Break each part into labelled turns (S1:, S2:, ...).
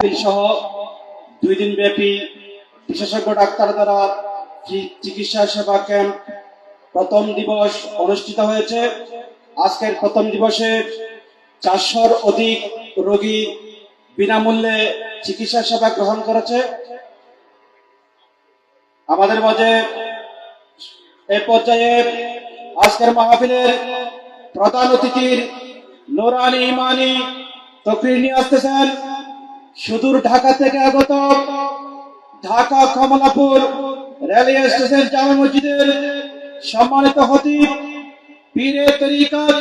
S1: সহ 2 দিন ব্যাপী বিশেষজ্ঞ ডাক্তার দ্বারা চিকিৎসা সেবা ক্যাম্প প্রথম দিবস অনুষ্ঠিত হয়েছে। আজকের প্রথম দিবসে 400-র অধিক রোগী বিনামূল্যে চিকিৎসা সেবা গ্রহণ করেছে। আমাদের মাঝে এই পর্যায়ে আজকের মাহফিলের প্রধান অতিথির নুরানি ইমানি তকরির নিয়ে আসতেছেন সুদূর ঢাকা থেকে আগত ঢাকা কমলাপুর রেলওয়ে স্টেশন জামে মসজিদের সম্মানিত খতিব পীরে তরিকত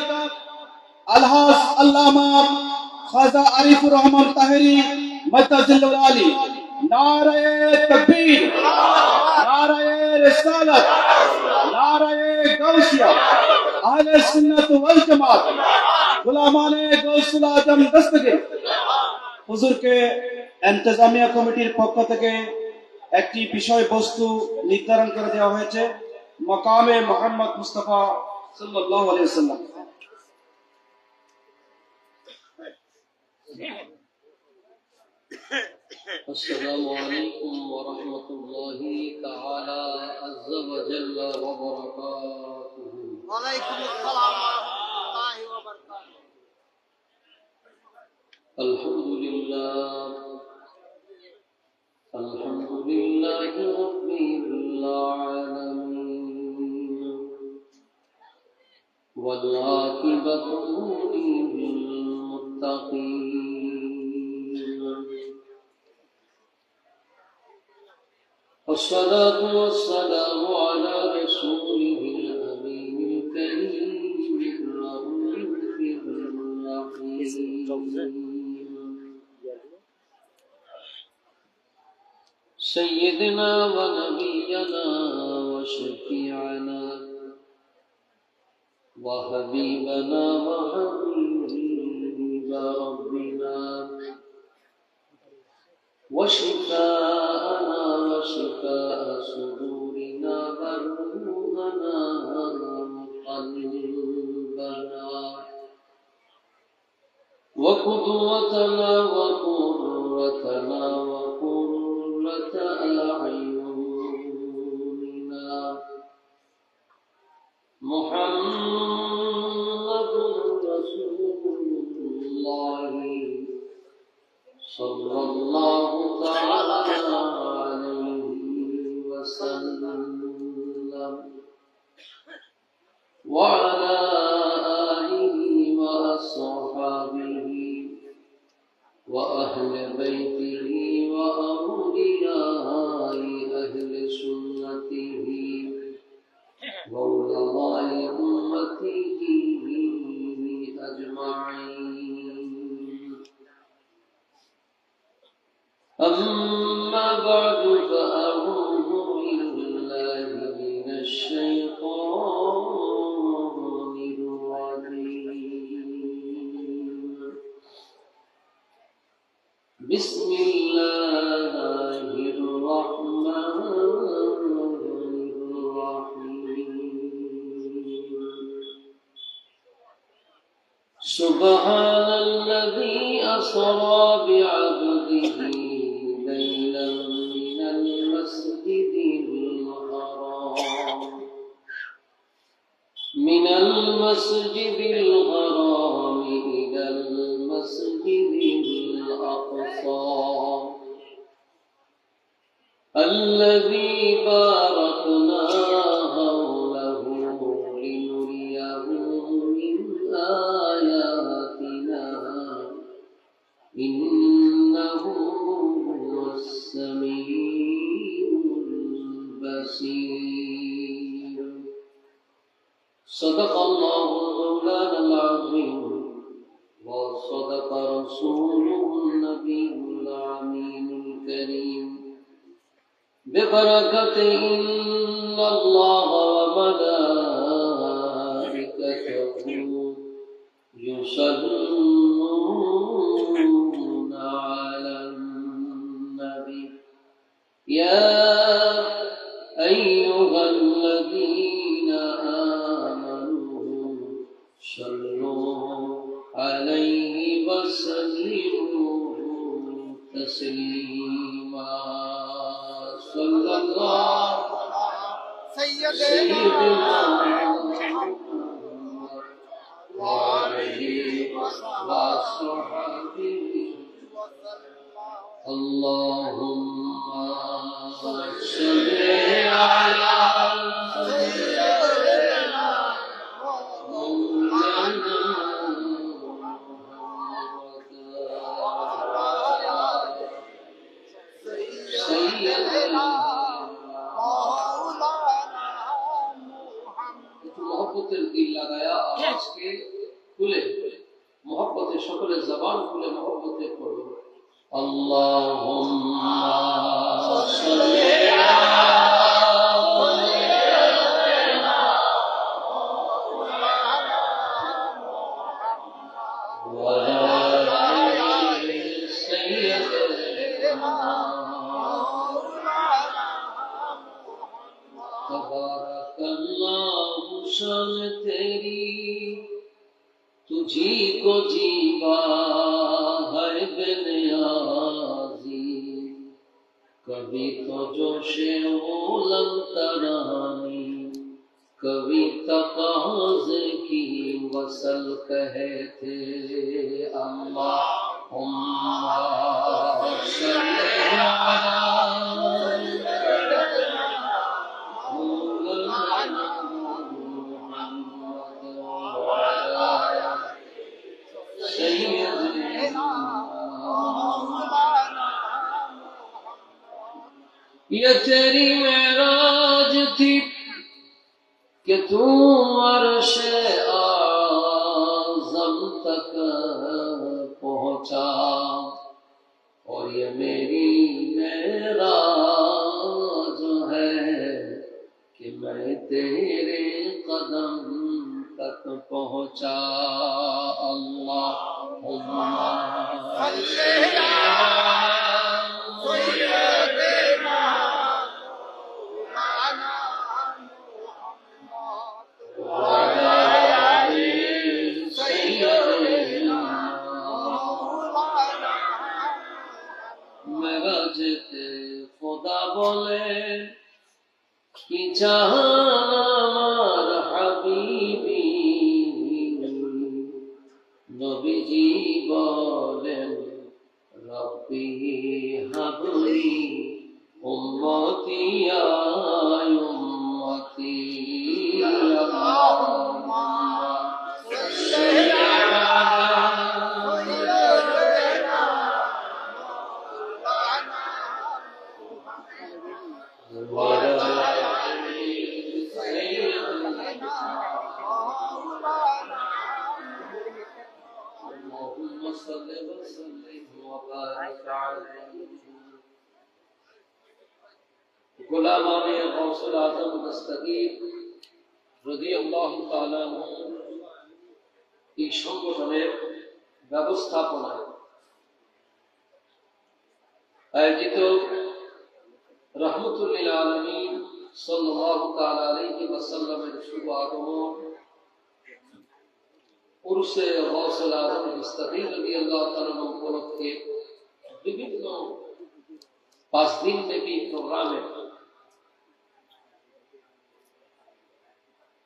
S1: আলহাজ আল্লামা খাজা আরিফুর রহমান তাহেরি মদ্দাজিল্লুল আলী। নারায়ে তাকবীর, নারায়ে রিসালাত, নারায়ে গাউসিয়া। আহলে সুন্নাত ওয়াল জামাত গুলামানে গৌসুল আজম দস্তগীর হুজুরকে ইন্তেজামিয়া কমিটির পক্ষ থেকে একটি বিষয়বস্তু নির্ধারণ করে দেওয়া হয়েছে, মাকামে মুহাম্মদ মুস্তাফা সাল্লাল্লাহু আলাইহি ওয়াসাল্লাম।
S2: আসসালামু আলাইকুম ওয়া রাহমাতুল্লাহি তাআলা আযজা ওয়া জাল্লা ওয়া বারাকাতুহু। ওয়া আলাইকুম আসসালাম ওয়া রাহমাতুল্লাহি ওয়া বারাকাতুহু। আলহামদুলিল্লাহ আলহামদুলিল্লাহি রাব্বিল আলামিন ওয়াল আকিবাতু লিল মুত্তাকিন। والصلاة والسلام على رسوله الأمين الكريم الرؤوف الرحيم سيدنا ونبينا وشفيعنا وحبيبنا وحبيب ربنا وشفاءنا وشفاء صدورنا وروحنا وقلبنا وقدوتنا وقرتنا وقرة أعيننا محمد رسول الله صلى الله تعالى عليه وسلم وعلى آله وأصحابه وأهل بيته وأولياء أهل سنته وعلماء أمته أجمعين. أما بعد فأعوذ بالله من الشيطان الرجيم. بسم الله الرحمن الرحيم. سبحان الذي أسرى بعبده ليلا من المسجد الحرام إلى المسجد الأقصى الذي باركنا حوله لنريه من آياتنا إنه هو السميع البصير. صدق الله مولانا العظيم وصدق رسوله النبي الأمين الكريم ببركة إن الله وملائكته يصلون على النبي يا أيها الذين آمنوا صلوا عليه وسلموا تسليما صلى الله
S3: سيدنا
S2: سيدنا وعليه وصحبه اللهم صل على
S3: سيدنا
S2: مولانا
S3: سيدنا مولانا
S2: একটু মহব্বতের দিল লাগায়া আজকে খুলে মহব্বতের সকলে জবান খুলে মহব্বতে পড়ো আল্লাহুম্মা সাল্লি शान तेरी तुझी को जीवा है बेनियाजी कभी तो जोशे ओलम तरानी कभी तकाज़ की वसल कहते अल्लाहुम्मा सल्ली अला ये तेरी मेराज थी कि तू अर्श आज़म तक पहुंचा और ये मेरी मेराज है कि मैं तेरे कदम तक पहुंचा अल्लाहुम्मा खुदा बोले कि जहां আমার হাবিবি নবীজি বলেন রব্বি হাবলি উম্মতি ইয়া উম্মতি আল্লাহুম্মা সাল্লি আলা গোলামানে গৌসুল আজম দস্তগীর রাদিয়াল্লাহু তাআলা এই সংগঠনের ব্যবস্থাপনায় আয়োজিত রহমতুল লিল আলামিন সাল্লাল্লাহু তাআলা আলাইহি ওয়াসাল্লামের শুভ আগমন উরসে গৌসুল আজম দস্তগীর রাদিয়াল্লাহু তাআলা উপলক্ষে বিভিন্ন 5 দিন ব্যাপী প্রোগ্রামে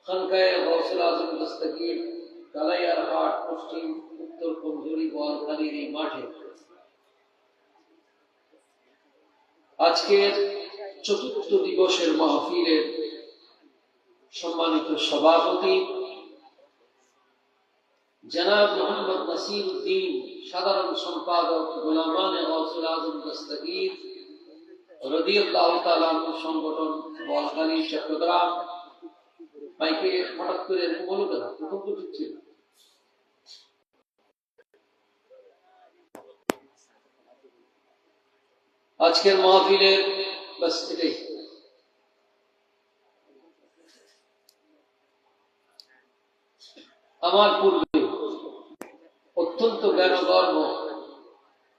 S2: খানকায়ে গৌসুল আজম দস্তগীর কালাইয়ারহাট পশ্চিম উত্তর কমজোরি বোয়ালখালীর এই মাঠে আজকের চতুর্থ দিবসের মাহফিলের সম্মানিত সভাপতি জনাব মোহাম্মদ নাসির উদ্দিন, সাধারণ সম্পাদক গোলামানে গৌসুল আজম দস্তগীর রাদিয়াল্লাহু তাআলা সংগঠন বোয়ালখালী চট্টগ্রাম। মাইকে হঠাৎ করে এরকম হলো কেন? প্রথম তো ঠিক ছিল। আজকের মাহফিলের বাস এটাই। আমার পূর্বে অত্যন্ত জ্ঞানগর্ভ,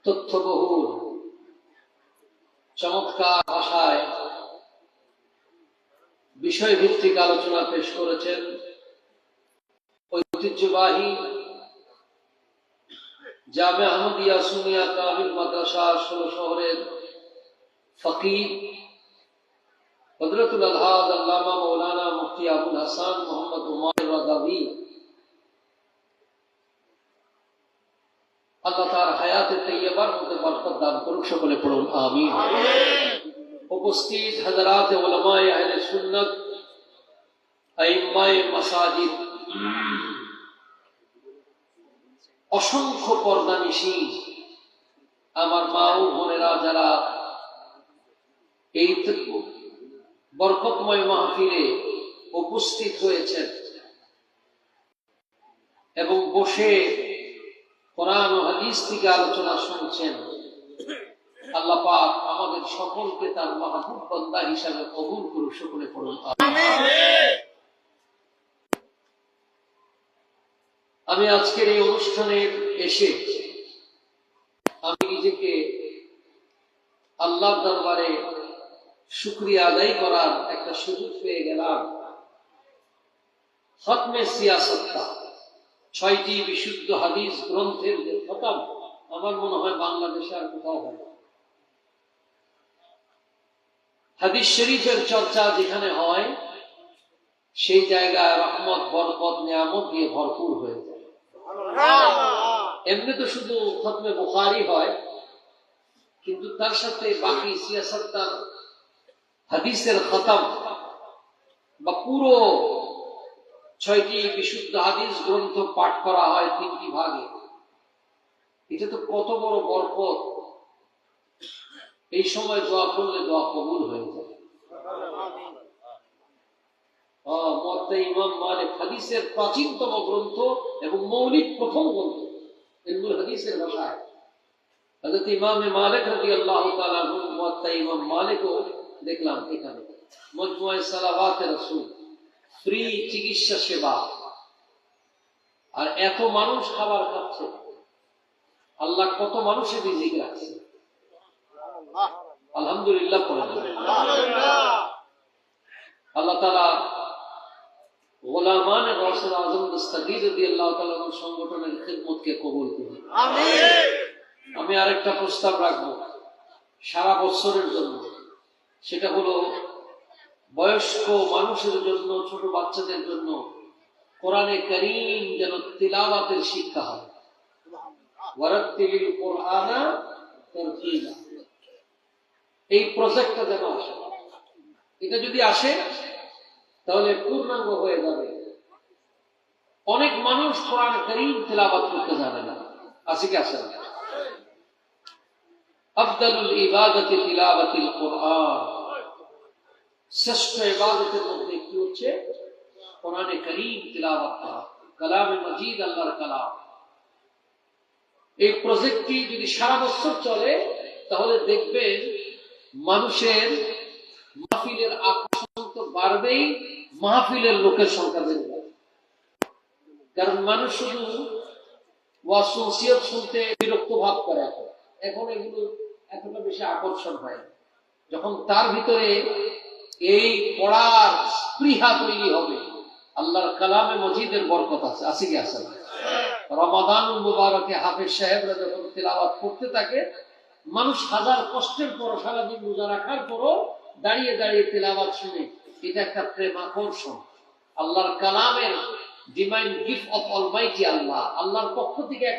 S2: তথ্যবহুল, চমৎকার ভাষায় বিষয়ভিত্তিক আলোচনা পেশ করেছেন ঐতিহ্যবাহী জামে আহমদিয়া সুনিয়া কামিল মাদ্রাসা 16 শহরের ফকিহ হযরতুল আলহাজ আল্লামা মাওলানা মুফতি আবুল হাসান মোহাম্মদ উমার রাদাভি আল্লাহ তার হায়াতে তৈয়বার মধ্যে বরকত দান করুক, সকলে পড়ুন আমিন। উপস্থিত হযরত উলামায়ে আহলে সুন্নাত, আইম্মায়ে মাসাজিদ, অসংখ্য পর্দানিশী আমার মা ও বোনেরা যারা এই বরকতময় মাহফিলে উপস্থিত হয়েছেন এবং বসে কোরআন ও হাদিস থেকে আলোচনা শুনছেন, আল্লাহ পাক আমাদের সকলকে তার মাহবুব বান্দা হিসাবে কবুল করুন, সকলে পড়ুন আমিন। আমি আজকের এই অনুষ্ঠানে এসে আমি নিজেকে আল্লাহর দরবারে শুকরিয়া আদায় করার একটা সুযোগ পেয়ে গেলাম। খতমে সিয়াসতটা 6টি বিশুদ্ধ হাদিস গ্রন্থের যে খতম, আমার মনে হয় বাংলাদেশে আর কোথাও হয় না। হাদিস শরীফের চর্চা যেখানে হয় সেই জায়গায় রহমত, বরকত, নিয়ামত দিয়ে ভরপুর হয়ে যায়। এমনি তো শুধু খতমে বুখারী হয়, কিন্তু তার সাথে বাকি সিয়াসতটার হাদিসের খতম বা পুরো 6টি বিশুদ্ধ হাদিস গ্রন্থ পাঠ করা হয় 3টি ভাগে। এটা তো কত বড় বরকত! এই সময় দোয়া করলে দোয়া কবুল হয়ে যায়। মুওয়াত্তা ইমাম মালিক হাদিসের প্রাচীনতম গ্রন্থ এবং মৌলিক প্রথম গ্রন্থ ইলমুল হাদিসের ভাষায়। হযরত ইমাম মালিক রাদিয়াল্লাহু তাআলা আনহু মুওয়াত্তা ইমাম মালিকও দেখলাম এখানে। মজমুআয়ে সালাওয়াতে রাসূল, ফ্রি চিকিৎসা সেবা, আর এত মানুষ খাবার খাচ্ছে। আল্লাহ কত মানুষের রিজিক রাখছে, আলহামদুলিল্লাহ পড়েন। আল্লাহ তাআলা গোলামান গাউসুল আজম দস্তগীর রাদিয়াল্লাহু তাআলা সংগঠনের খিদমতকে কবুল করুন আমিন। আমি আরেকটা প্রস্তাব রাখবো সারা বছরের জন্য, সেটা হলো বয়স্ক মানুষের জন্য, ছোট বাচ্চাদের জন্য কোরআনে কারীম যেন তিলাওয়াতের শিক্ষা হয়। ওয়ারাত্তিলিল কুরআনা তারতিলা, এই প্রজেক্টটা যেন আসে। এটা যদি আসে তাহলে পূর্ণাঙ্গ হয়ে যাবে। অনেক মানুষ কোরআন কারীম তিলাওয়াত করতে জানে না, আছে কি আছে না? আফদালুল ইবাদাতি তিলাওয়াতুল কুরআন, শ্রেষ্ঠ ইবাদতের মধ্যে একটি হচ্ছে কোরআনে কারীম তিলাওয়াত করা, কালামে মাজিদ, আল্লাহর কালাম। এই প্রজেক্টটি যদি সারা বছর চলে তাহলে দেখবেন মানুষের মাহফিলের আকর্ষণ তো বাড়বেই, মাহফিলের লোকের সংখ্যা বেড়ে যাবে। কারণ মানুষ শুধু ওয়াজ নসিহত শুনতে বিরক্ত ভাব করে, এখন এগুলো এতটা বেশি আকর্ষণ হয়। যখন তার ভিতরে এই পড়ার স্পৃহা তৈরি হবে, আল্লাহর কালামে মজিদের বরকত আছে, আছে কি আছে না? রমাদানুল মুবারকে হাফেজ সাহেবরা যখন তিলাওয়াত করতে থাকে, মানুষ হাজার কষ্টের পর, সারাদিন রোজা রাখার পরও দাঁড়িয়ে দাঁড়িয়ে তিলাওয়াত শুনে, এটা একটা প্রেম আকর্ষণ। আল্লাহর কালামের ডিভাইন গিফট অফ অলমাইটি আল্লাহ, আল্লাহর পক্ষ থেকে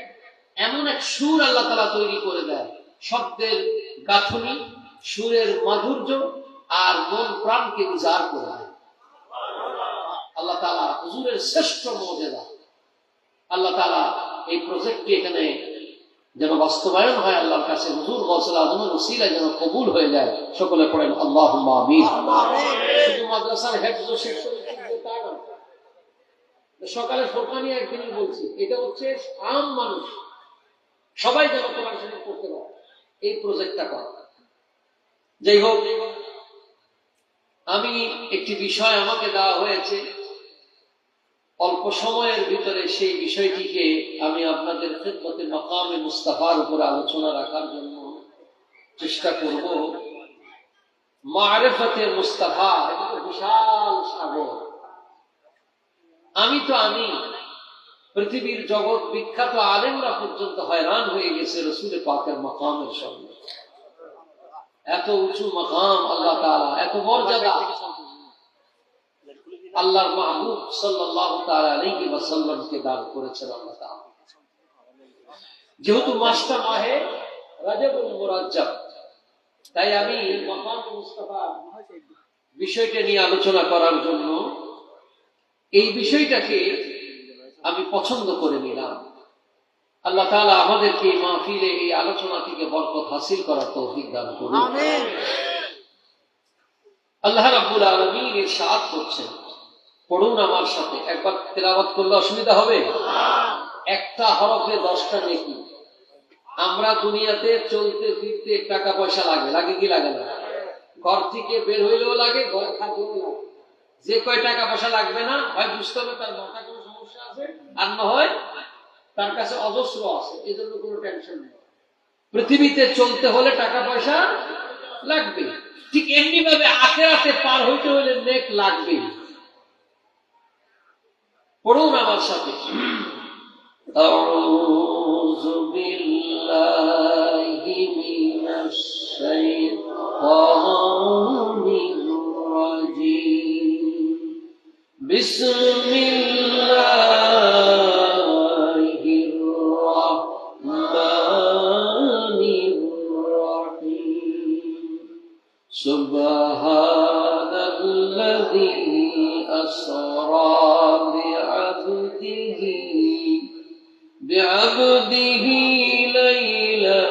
S2: এমন এক সুর আল্লাহ তাআলা তৈরি করে দেয়, শব্দের গাঁথনি, সুরের মাধুর্য আর মন প্রাণকে উজাড় করে দেয়। আল্লাহ তাআলা হুজুরের শ্রেষ্ঠ মুজিজা। আল্লাহ তাআলা এই প্রজেক্টটি এখানে যেন বাস্তবায়ন হয়, আল্লাহর কাছে হুজুর গাউসুল আজমের ওসিলায় যেন কবুল হয়ে যায়, সকলে পড়েন আল্লাহুম্মা আমিন। শুধু মাদ্রাসার হেফজ ও শেখ তা নয়, সকালে ফোরকানি একদিনই বলছি, এটা হচ্ছে আম মানুষ সবাই যেন কোরআন শরীফ পড়তে পারে, এই প্রজেক্টটা করা। যাই হোক, আমি একটি বিষয় আমাকে দেওয়া হয়েছে, অল্প সময়ের ভিতরে সেই বিষয়টিকে আমি আপনাদের খিদমতে মাকামে মুস্তাফার উপরে আলোচনা রাখার জন্য চেষ্টা করব। মারিফাতে মুস্তাফা এটা বিশাল সাগর। আমি তো আমি, পৃথিবীর জগৎ বিখ্যাত আলেমরা পর্যন্ত হয়রান হয়ে গেছে রসুল পাকের মাকামের সঙ্গে। এত উঁচু মাকাম আল্লাহ তাআলা, এত মর্যাদা আল্লাহর মাহবুব সাল্লাল্লাহু তাআলা আলাইহি ওয়াসাল্লামকে দান করেছেন আল্লাহ তাআলা। যেহেতু মাসটা মাহে রজবুল মুরাজ্জাব, তাই আমি মাকাম মুস্তাফা বিষয়টা নিয়ে আলোচনা করার জন্য এই বিষয়টাকে আমি পছন্দ করে নিলাম। আল্লাহ তাআলা আমাদেরকে এই মাহফিলে এই আলোচনা থেকে বরকত হাসিল করার তৌফিক দান করুন।
S3: আমিন।
S2: আল্লাহ রাব্বুল আলামিন ইরশাদ করছেন, পড়ুন আমার সাথে, একবার তেলাওয়াত করলে অসুবিধা হবে? একটা হরফে 10টা নেকি। আমরা দুনিয়াতে চলতে ফিরতে টাকা পয়সা লাগে, লাগে কি লাগে না? ঘর থেকে বের হইলেও লাগে, ঘরে থাকলেও লাগে। যে কয় টাকা পয়সা লাগবে না, হয় বুঝতে হবে তার মাথা কোনো সমস্যা আছে, আর না হয় তার কাছে অজস্র আছে, এই জন্য কোনো টেনশন নেই। পৃথিবীতে চলতে হলে টাকা পয়সা লাগবে, ঠিক এমনি ভাবে আখিরাতে পার হইতে হলে নেক লাগবে। পড়ুন আমার সাথে, আউযু বিল্লাহি মিনাশ শাইতানির রাজীম। বিসমিল্লাহির রাহমানির রাহিম। সুবহানাল্লাযী আসরা بعبده ليلا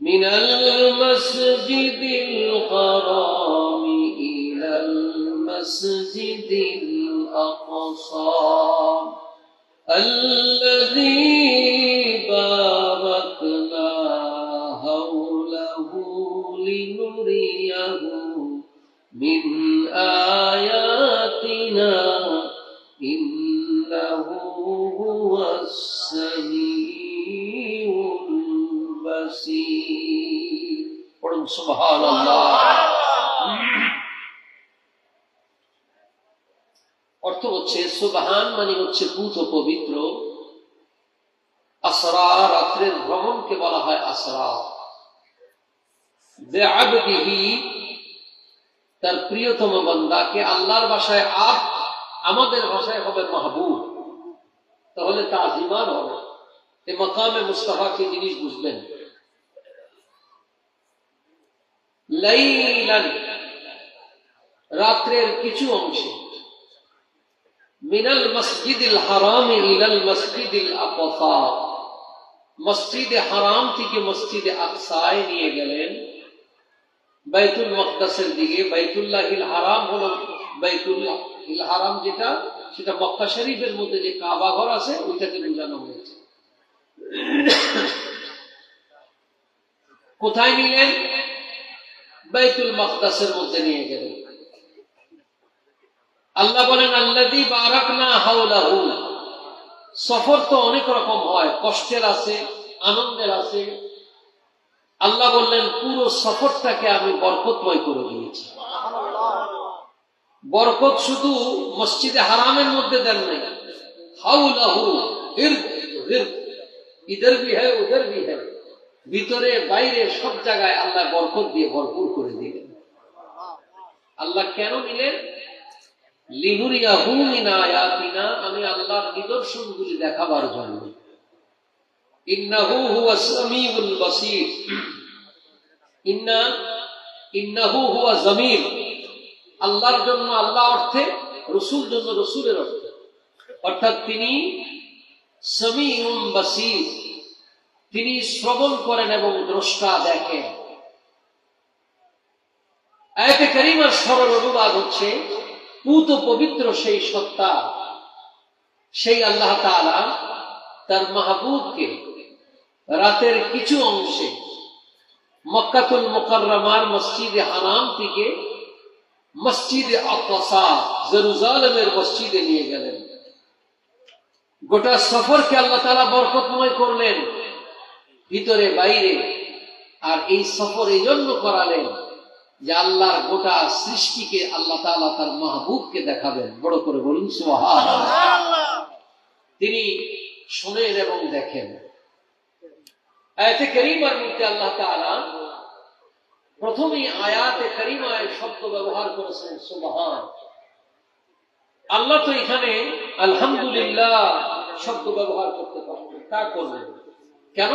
S2: من المسجد الحرام إلى المسجد الأقصى الذي باركنا حوله لنريه من آياتنا إنه هو السميع البصير. পড়ুন সুবহানাল্লাহ। অর্থ হচ্ছে সুবহান মানে হচ্ছে পূত পবিত্র। আসরা, রাত্রের ভ্রমণকে বলা হয় আসরা। বিআবদিহি, তার প্রিয়তম বান্দাকে। আল্লাহর ভাষায় আব, আমাদের ভাষায় হবে মাহবুব, তাহলে তাজিমান হবে। এই মাকামে মুস্তাফা কি জিনিস বুঝবেন? লাইলান, রাত্রের কিছু অংশে, মিনাল মসজিদিল হারাম ইলাল মসজিদিল আকসা, মসজিদে হারাম থেকে মসজিদে আকসায় নিয়ে গেলেন, বাইতুল মাকদাসের দিকে। বাইতুল্লাহিল হারাম হলো বাইতুল হারাম, যেটা সেটা মক্কা শরীফের মধ্যে যে কাবা ঘর আছে ওইটাকে বোঝানো হয়েছে। কোথায় নিলেন? বাইতুল মাকদাসের মধ্যে নিয়ে গেলেন। আল্লাহ বলেন আল্লাযী বারাকনা হাওলাহু। সফর তো অনেক রকম হয়, কষ্টের আছে, আনন্দের আছে। আল্লাহ বললেন পুরো সফরটাকে আমি বরকতময় করে দিয়েছি। বরকত শুধু মসজিদে হারামের মধ্যে দেন নাই, হাউলাহু, ইধর ভি হ্যায় উধর ভি হ্যায়, ভিতরে বাইরে সব জায়গায় আল্লাহ বরকত দিয়ে ভরপুর করে দিলেন। আল্লাহ কেন দিলেন? লিনুরিয়াহু মিন আয়াতিনা, আমি আল্লাহর নিদর্শনগুলি দেখাবার জন্য। ইন্নাহু হুয়াস সামিউল বাসীর। ইন্নাহু হুয়া জামির, আল্লাহর জন্য আল্লাহ অর্থে, রসুল জন্য রসুলের অর্থে, অর্থাৎ তিনি সামিউন বাসীর, তিনি শ্রবণ করেন এবং দ্রষ্টা দেখেন। আয়াতে কারিমার সরল অনুবাদ হচ্ছে পূত পবিত্র সেই সত্তা, সেই আল্লাহ তাআলা তার মাহবুবকে রাতের কিছু অংশে মক্কাতুল মুকাররমার মসজিদে হারাম থেকে মসজিদে আকসা, জেরুজালেমের মসজিদে নিয়ে গেলেন। গোটা সফরকে আল্লাহ তাআলা বরকতময় করলেন, ভিতরে বাইরে। আর এই সফর এই জন্য করালেন যে আল্লাহর গোটা সৃষ্টিকে আল্লাহ তাআলা তার মাহবুবকে দেখাবেন। বড় করে বলুন সুবহানাল্লাহ। তিনি শোনেন এবং দেখেন। আয়াতে কারীমার মধ্যে আল্লাহ তাআলা প্রথমেই আয়াতে কারীমায় শব্দ ব্যবহার করেছেন সুবহান। আল্লাহ তো এখানে আলহামদুলিল্লাহ শব্দ ব্যবহার করতে পারবেন, তা করলেন কেন?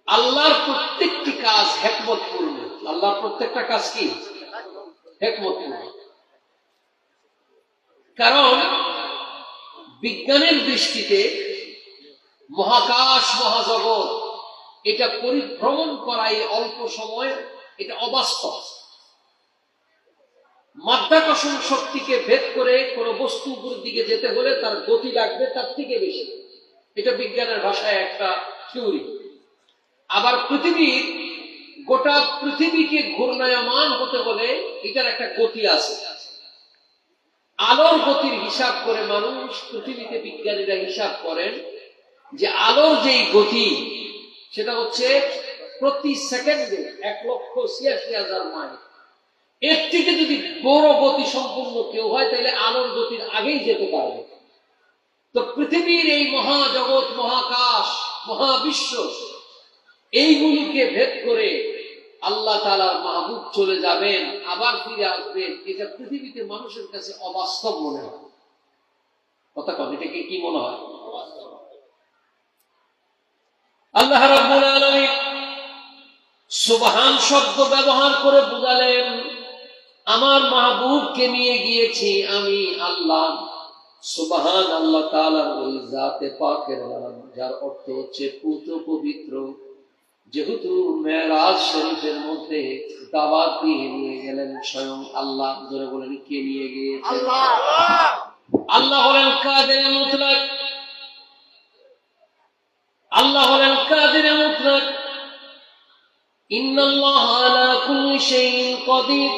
S2: আল্লাহর প্রত্যেকটি কাজ হিকমতপূর্ণ। আল্লাহর প্রত্যেকটা কাজ কি? হিকমতপূর্ণ। কারণ বিজ্ঞানের দৃষ্টিতে মহাকাশ মহাজগৎ এটা পরিভ্রমণ করাই অল্প সময়, এটা অবাস্তব। মাধ্যাকর্ষণ শক্তিকে ভেদ করে কোন বস্তু উপরের দিকে যেতে হলে তার গতি লাগবে তার থেকে বেশি। এটা বিজ্ঞানের ভাষায় একটা থিওরি। আবার পৃথিবীর গোটা পৃথিবীকে ঘূর্ণায়মান হতে হলে এটার একটা গতি আছে। আলোর গতির হিসাব করে মানুষ, পৃথিবীতে বিজ্ঞানীরা হিসাব করেন যে আলোর যেই গতি সেটা হচ্ছে প্রতি সেকেন্ডে 1,86,000 মাইল। এর থেকে যদি বড় গতি সম্পূর্ণ কেউ হয় তাহলে আলোর গতির আগেই যেতে পারবে। তো পৃথিবীর এই মহাজগৎ, মহাকাশ, মহাবিশ্ব, এইগুলিকে ভেদ করে আল্লাহ তাআলার মাহবুব চলে যাবেন, আবার ফিরে আসবেন, এটা পৃথিবীতে মানুষের কাছে অবাস্তব মনে হয়। কথা কন, এটাকে কি মনে হয়? আল্লাহ রাব্বুল আলামিন সুবহান শব্দ ব্যবহার করে বুঝালেন আমার মাহবুবকে নিয়ে গিয়েছি আমি আল্লাহ। সুবহান আল্লাহ তাআলার ওই জাতে পাকের নাম, যার অর্থ হচ্ছে পূত পবিত্র। যেহেতু মেরাজ শরীফের মধ্যে দাওয়াত দিয়ে নিয়ে গেলেন স্বয়ং আল্লাহ। ধরে বলেন কে নিয়ে গিয়েছেন? আল্লাহ হলেন কাদের মুতলাক। আল্লাহ হলেন কাদের মুতলাক। ইন্নাল্লাহা আলা কুল্লি শাইইন কাদির।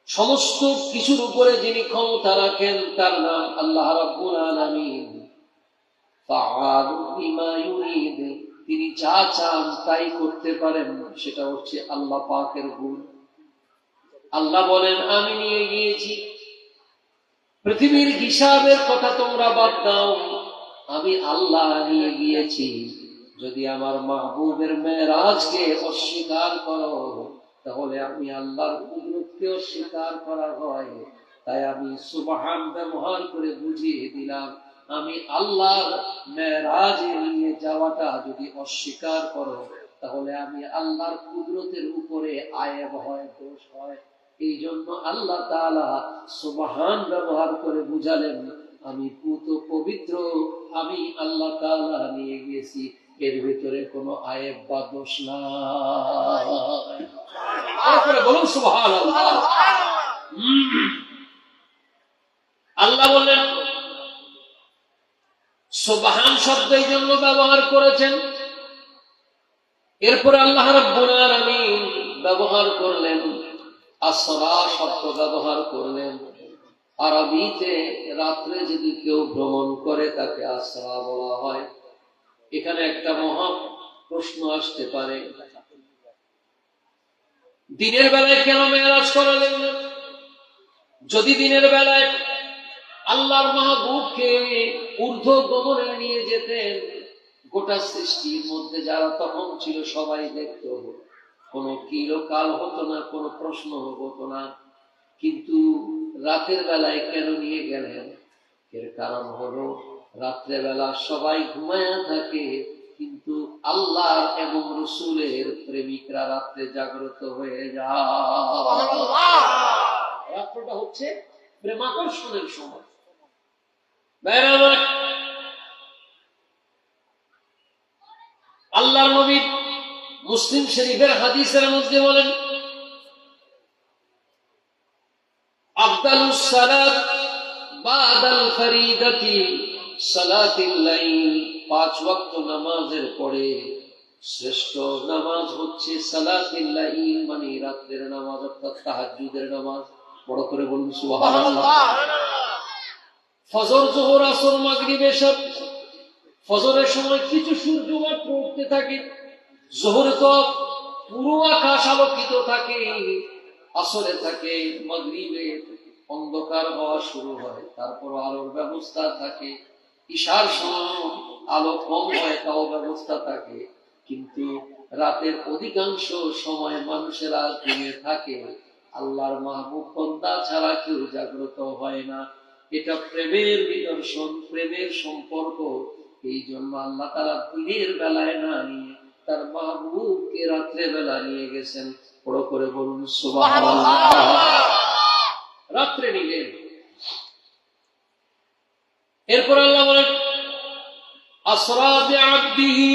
S2: সমস্ত কিছুর উপরে যিনি ক্ষমতা রাখেন তার নাম আল্লাহ রাব্বুল আলামিন। ফাআলু বিমা ইউরিদ, তিনি যা চান তাই করতে পারেন, সেটা হচ্ছে আল্লাহ পাকের গুণ। আল্লাহ বলেন আমি নিয়ে গিয়েছি। পৃথিবীর হিসাবের কথা তোমরা বাদ দাও, আমি আল্লাহ নিয়ে গিয়েছি। যদি আমার মাহবুবের মেরাজকে অস্বীকার করো তাহলে আমি আল্লাহর কুদরতকে অস্বীকার করা হয়। তাই আমি সুবহান ব্যবহার করে বুঝিয়ে দিলাম, আমি আল্লাহর মেরাজে নিয়ে যাওয়াটা যদি অস্বীকার করো তাহলে আমি আল্লাহর কুদরতের উপরে আয়েব হয়, দোষ হয়। এই জন্য আল্লাহ তাআলা সুবহান ব্যবহার করে বুঝালেন আমি পূত পবিত্র, আমি আল্লাহ তাআলা নিয়ে গিয়েছি, এর ভিতরে কোনো আয়েব বা দোষ নাই। বলুন সুবহানাল্লাহ। আল্লাহ বললেন সুবহান শব্দ এই জন্য ব্যবহার করেছেন। এরপরে আল্লাহ রাব্বুল আলামিন ব্যবহার করলেন আসরা শব্দ ব্যবহার করলেন। আরবিতে রাত্রে যদি কেউ ভ্রমণ করে তাকে আসরা বলা হয়। এখানে একটা মহা প্রশ্ন আসতে পারে, দিনের বেলায় কেন মেরাজ করালেন না? যদি দিনের বেলায় আল্লাহর মাহবুবকে ঊর্ধ্ব গমনে নিয়ে যেতেন, গোটা সৃষ্টির মধ্যে যারা তখন ছিল সবাই দেখত, কোনো কিলোকাল হতো না, কোনো প্রশ্ন হতো না। কিন্তু রাতের বেলায় কেন নিয়ে গেলেন? এর কারণ হলো রাত্রে বেলা সবাই ঘুমায়া থাকে, কিন্তু আল্লাহ এবং রসুলের প্রেমিকরা রাত্রে জাগ্রত হয়ে যায়। রাত্রটা হচ্ছে প্রেমাকর্ষণের সময়। আল্লাহর নবী মুসলিম শরীফের হাদিসের মধ্যে বলেন আফদালুস সালাত বাদাল ফরিদাতি সালাতুল লাইল। 5 ওয়াক্ত নামাজের পরে শ্রেষ্ঠ নামাজ হচ্ছে সালাতুল লাইল, মানে রাতের নামাজ, অর্থাৎ তাহাজ্জুদের নামাজ। বড় করে বলুন সুবহানাল্লাহ। ফজর, যোহর, আসর, মাগরিব, এশা। ফজরের সময় কিছু সূর্য মাত্র উঠতে থাকে, যোহরে তো পুরো আকাশ আলোকিত থাকে, আসরে থাকে, মাগরিবে অন্ধকার হওয়া শুরু হয়, তারপর আলোর ব্যবস্থা থাকে, ঈশার সময় আলো কম হয় তাও ব্যবস্থা থাকে, কিন্তু রাতের অধিকাংশ সময় মানুষেরা ঘুমিয়ে থাকে, আল্লাহর মাহবুব বান্দা ছাড়া কেউ জাগ্রত হয় না। এটা প্রেমের নিদর্শন, প্রেমের সম্পর্ক। এই জন্য আল্লাহ তাআলা দিনের বেলায় না নিয়ে তার মাহবুবকে রাত্রে বেলা নিয়ে গেছেন। বড় করে বলুন সুবহানাল্লাহ। রাত্রে নিলেন। এরপর আল্লাহ বলেন আসরা বিআবদিহি।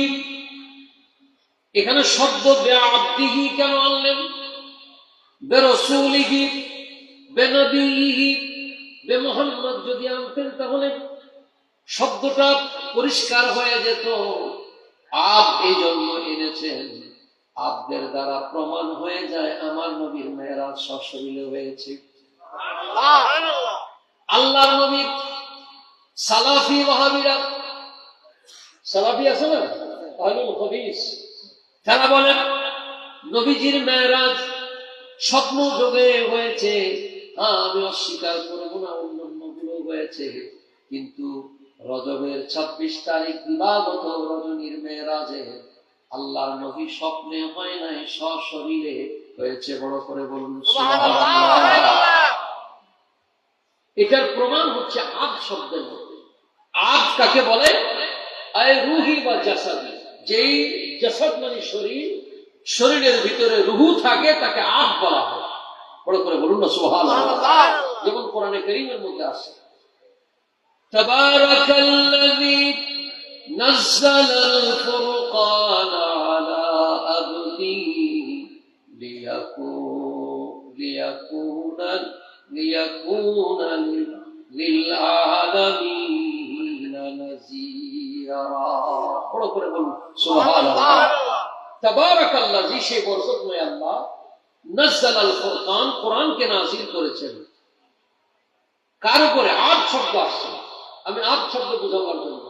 S2: এখানে শব্দ বিআবদিহি কেন আনলেন? বিরাসূলিহি, বিনবিয়িহি, বিমুহাম্মদ যদি আনতেন তাহলে শব্দটা পরিষ্কার হয়ে যেত। আব এই জন্য এনেছেন, আবদের দ্বারা প্রমাণ হয়ে যায় আমার নবীর মেরাজ সশরীরে হয়েছে। আল্লাহর নবীর সালাফি ওয়াহাবিরা, সালাফি আছে না, আহলুল হাদিস, তারা বলেন নবীজির মেরাজ স্বপ্ন যোগে হয়েছে। হ্যাঁ, আমি অস্বীকার করব না, অন্যান্য গুলো হয়েছে, কিন্তু রজবের 26 তারিখ দিবাগত রজনীর মেরাজে আল্লাহর নবী স্বপ্নে হয় নাই, সশরীরে হয়েছে। বড় করে বলুন সুবহানাল্লাহ। এটার প্রমাণ হচ্ছে আব শব্দের মধ্যে। আব কাকে বলে? আয় রুহি বা জাসাদি। যেই জাসাদ মানে শরীর, শরীরের ভিতরে রুহু থাকে তাকে আব বলা হয়। বড় করে বলুন না সুবহানাল্লাহ। যেমন কোরআনে কারীমের মধ্যে আছে তাবারাকাল্লাযী নাযালাল ফুরকানা আলা আবদিহি লিয়াকুনা লিল আলামিনা নাযীরা। বড় করে বলুন সুবহানাল্লাহ। তাবারাকাল্লাযী, সে বরকতময় আল্লাহ, নাযালাল ফুরকান, কোরআনকে নাযিল করেছেন। কার উপরে? আব শব্দ আসছে। আমি আব শব্দ বুঝাবার জন্য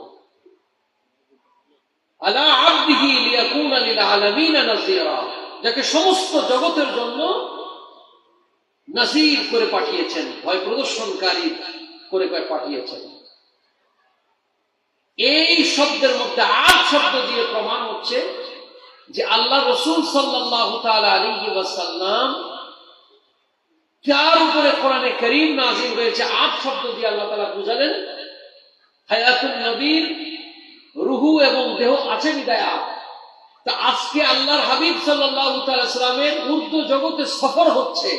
S2: আলা আবদিহি লিয়াকুনা লিল আলামিনা নাযীরা, যাকে সমস্ত জগতের জন্য নাযীর করে পাঠিয়েছেন, ভয় প্রদর্শনকারী করে পাঠিয়েছেন। এই শব্দের মধ্যে আব শব্দ দিয়ে প্রমাণ হচ্ছে যে আল্লাহ রাসূল সাল্লাল্লাহু তাআলা আলাইহি ওয়াসাল্লাম যার উপরে কোরআনে কারীম নাযিল হয়েছে, আব শব্দ দিয়ে আল্লাহ তাআলা বুঝালেন হায়াতুন নবীর রুহু এবং দেহ আছে বিদায় আব। তা আজকে আল্লাহর হাবিব সাল্লাল্লাহু তাআলা সাল্লামের ঊর্ধ্ব জগতে সফর হচ্ছে।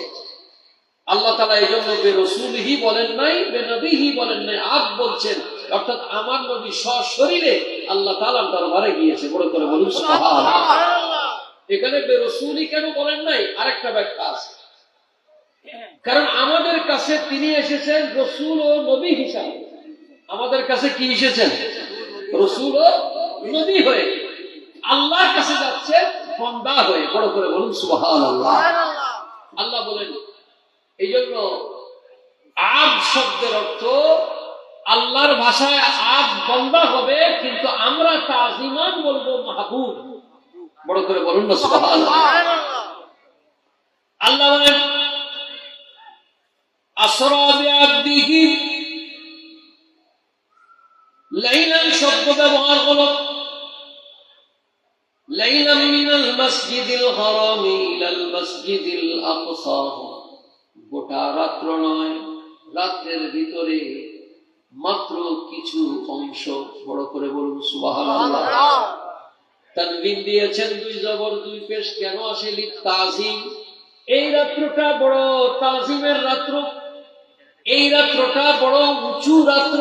S2: আল্লাহ তাআলা এই জন্য বেরসূলিহি বলেন নাই, বেনবিহি বলেন নাই, আব বলছেন। অর্থাৎ আমার নবী সশরীরে আল্লাহ তাআলার দরবারে গিয়েছে। বড় করে বলুন সুবহানাল্লাহ। এখানে বেরসূলি কেন বলেন নাই, আরেকটা ব্যাখ্যা আছে। কারণ আমাদের কাছে তিনি এসেছেন রসূল ও নবী হিসাবে। আমাদের কাছে কি এসেছেন? রসূল ও নবী হয়ে। আল্লাহর কাছে যাচ্ছে বান্দা হয়ে। বড় করে বলুন সুবহানাল্লাহ। আল্লাহ বলেন এই জন্য আব শব্দের অর্থ আল্লাহর ভাষায় আব বান্দা হবে, কিন্তু আমরা তাজিমান বলবো মাহবুব। বড় করে বলুন না সুবহানাল্লাহ। আল্লাহ বলেন আসরা বিআবদিহি, লাইলান শব্দ ব্যবহার হলো লাইলাম মিনাল মসজিদিল হারামি ইলাল মসজিদিল আকসা। গোটা রাত্র নয়, রাত্রের ভিতরে মাত্র কিছু অংশ। বড় করে বলুন সুবহানাল্লাহ। তানবিন দিয়েছেন 2 জবর 2 পেশ। কেন আসে লিতাজিম? এই রাত্রটা বড় তাজিমের রাত্র, এই রাত্রটা বড় উঁচু রাত্র,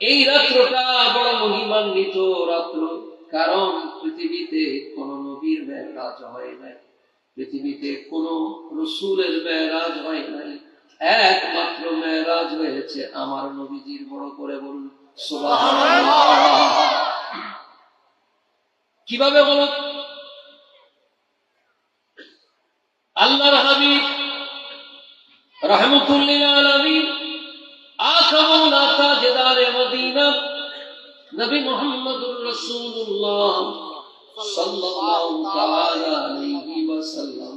S2: এই রাত্রটা বড় মহিমান্বিত রাত্র। কারণ পৃথিবীতে কোন নবীর মেরাজ হয় নাই, পৃথিবীতে কোন রসূলের মেরাজ হয় নাই, একমাত্র মেরাজ হয়েছে আমার নবীজির। বড় করে বলুন সুবহানাল্লাহ। কিভাবে বলো? আল্লাহর হাবিব রাহমাতুল লিল আলামিন আকা মাওলা তাজদারে মদিনা নবী মুহাম্মদুর রাসূলুল্লাহ সাল্লাল্লাহু তাআলা আলাইহি ওয়াসাল্লাম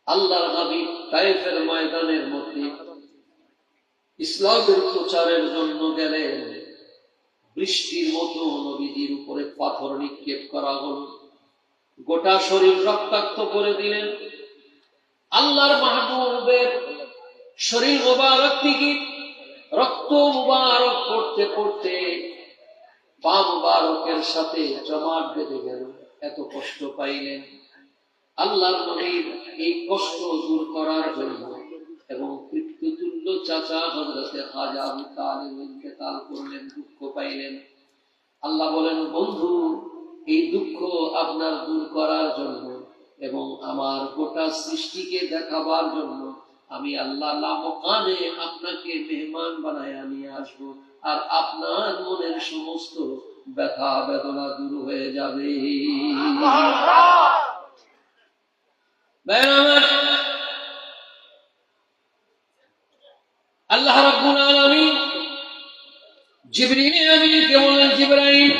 S2: আল্লাহর হাবিব তায়েফের ময়দানের মধ্যে ইসলামের প্রচারের জন্য গেলেন। বৃষ্টির মতো নবীজির উপরে পাথর নিক্ষেপ করা হল, গোটা শরীর রক্তাক্ত করে দিলেন। আল্লাহর মাহবুবের শরীর মুবারক থেকে রক্ত মুবারক পড়তে পড়তে পা মুবারকের সাথে জমাট বেঁধে গেল। এত কষ্ট পাইলেন। আল্লাহর নবীর এই কষ্ট দূর করার জন্য এবং পিতৃতুল্য চাচা হযরতে খাজা আবু তালেব ইন্তেকাল করলেন, দুঃখ পাইলেন। আল্লাহ বলেন, বন্ধু, এই দুঃখ আপনার দূর করার জন্য এবং আমার গোটা সৃষ্টিকে দেখাবার জন্য আমি আল্লাহ লামকানে আপনাকে মেহমান বানায় নিয়ে আসবো, আর আপনার মনের সমস্ত ব্যথা বেদনা দূর হয়ে যাবে। আল্লাহ রাব্বুল আলামিন জিবরিল আমিনকে বললেন, জিবরাইল,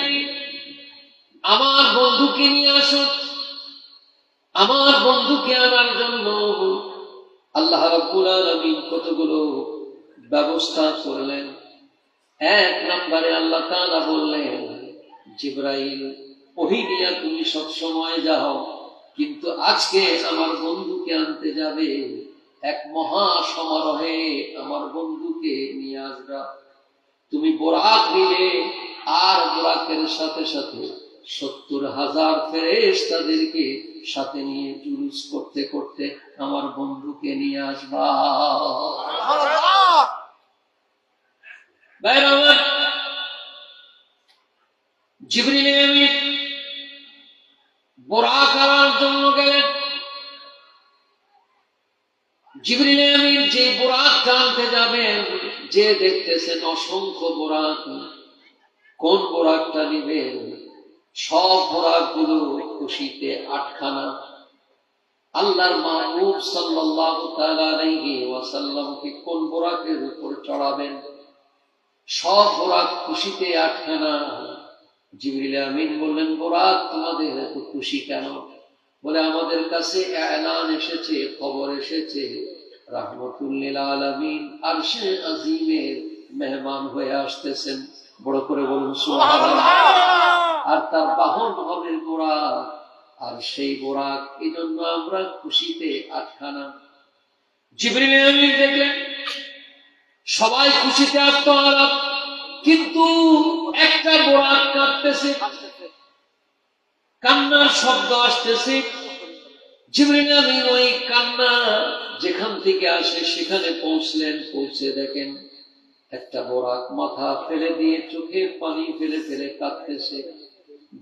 S2: আমার বন্ধুকে নিয়ে আসো। আমার বন্ধুকে আনার জন্য আল্লাহ রাব্বুল আলামিন কতগুলো ব্যবস্থা করলেন। এক নম্বরে আল্লাহ তাআলা বললেন, জিবরাইল, ওহী নিয়ে তুমি সব সময় যাও, কিন্তু আজকে আমার বন্ধুকে আনতে যাবে, এক মহা সমারোহে আমার বন্ধুকে নিয়ে আসবা। তুমি বোরাক নিলে, আর বোরাকের সাথে সাথে ৭০,০০০ ফেরেশতাদেরকে সাথে নিয়ে জুলুস করতে করতে আমার বন্ধুকে নিয়ে আসবা। ভাইরা আমার, জিবরিল আমিন বোরাক আনার জন্য গেলেন। জিবরিল আমিন যে বোরাক টানতে যাবেন, যে দেখতেছেন অসংখ্য বোরাক, কোন বোরাকটা নিবেন? সব বোরাক গুলো খুশিতে আটখানা। আল্লাহর মাহবুব সাল্লাল্লাহু তাআলা আলাইহি ওয়াসাল্লামকে কোন বোরাকের উপর চড়াবেন? সব বোরাক খুশিতে আটখানা। জিবরিল আমিন বললেন, বোরাক তোমাদের এত খুশি কেন? বলে, আমাদের কাছে এলান এসেছে, খবর এসেছে, রাহমাতুল লিল আলামিন আরশে আজিমের মেহমান হয়ে আসতেছেন। বড় করে বলুন সুবহানাল্লাহ। আর তার বাহন হবে বোরাক, আর সেই বোরাক, এই জন্য আমরা খুশিতে আটখানা। জিবরিল আমিন দেখলেন সবাই খুশিতে আত্মহারা, কিন্তু একটা বোরাক কাঁদতেছে, কান্নার শব্দ আসতেছে। জিবরিল আমিন ওই কান্না যেখান থেকে আসে সেখানে পৌঁছলেন। পৌঁছে দেখেন একটা বোরাক মাথা ফেলে দিয়ে চোখের পানি ফেলে ফেলে কাঁদতেছে।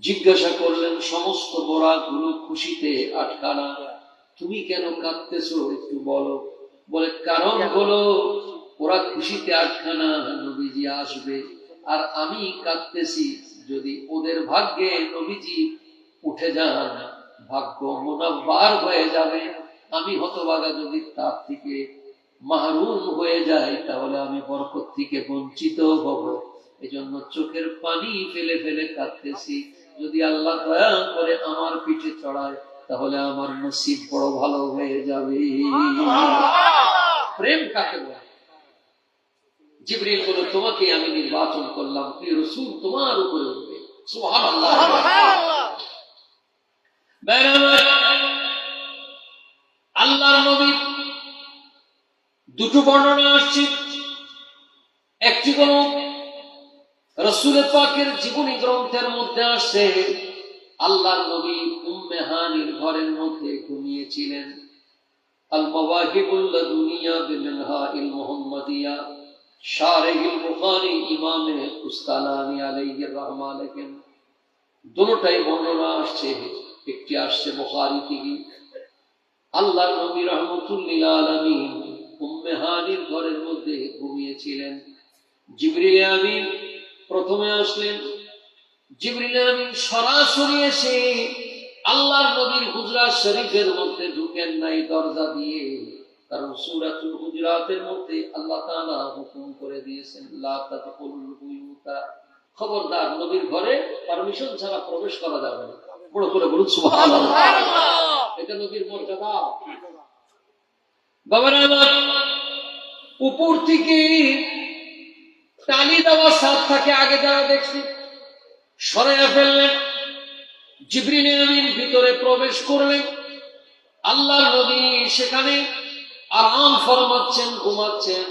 S2: জিজ্ঞাসা করলেন, সমস্ত বোরাক গুলো খুশিতে আটকানা, তুমি কেন কাঁদতেছো একটু বলো। বলে, কারণ হলো ওরা খুশিতে আটখানা, নবীজি আসবে, আর আমি কাঁদতেছি যদি ওদের ভাগ্যে নবীজি উঠে যান, ভাগ্য মুনাব্বার হয়ে যাবে। আমি হতভাগা যদি তার থেকে মাহরুম হয়ে যাই, তাহলে আমি বরকত থেকে বঞ্চিত হব। এজন্য চোখের পানি ফেলে ফেলে কাঁদতেছি। যদি আল্লাহ দয়া করে আমার পিঠে চড়ায়, তাহলে আমার নসিব বড় ভালো হয়ে যাবে। প্রেম কাকে বলে? জিবরিল বলল, তোমাকে আমি নির্বাচন করলাম, প্রিয় রাসূল তোমার উপরে উঠবে। সুবহানাল্লাহ। আল্লাহর নবী দুটো বর্ণনা আসছে। একটি কোন রাসূল পাকের জীবনী গ্রন্থের মধ্যে আসছে, আল্লাহর নবী উম্মে হানির ঘরের মধ্যে ঘুমিয়েছিলেন। আল মাওয়াহিবুল লাদুনিয়া বিমিনহাইল মুহাম্মাদিয়া শারিহুল বুখারী ইমামে কুস্তালানি আলাইহির রাহমা লেখেন, দুটোটাই বর্ণনা আসছে। একটি আসছে বুখারী থেকে, আল্লাহর নবী রাহমাতুল লিল আলামিন উম্মে হানির ঘরের মধ্যে ঘুমিয়েছিলেন। জিবরিল আমিন প্রথমে আসলেন। জিবরিল আমিন সরাসরি এসে আল্লাহর নবীর হুজরা শরীফের মধ্যে ঢুকেন নাই দরজা দিয়ে, কারণ সূরাতুল হুজরাতের মধ্যে আল্লাহ তাআলা হুকুম করে দিয়েছেন, লা তাদখুলুল বুয়ুতা খবরদার নবীর ঘরে পারমিশন ছাড়া প্রবেশ করা যাবে না। বড় করে বলুন সুবহানাল্লাহ। এটা নবীর মর্যাদা। বাবারা আমার, উপর থেকে টালি দেওয়া সাপ থাকে, আগে যারা দেখছি সরাইয়া ফেললেন। জিবরিল আমিন ভিতরে প্রবেশ করলেন। আল্লাহর নবী সেখানে আরাম ফরমাচ্ছেন, ঘুমাচ্ছেন।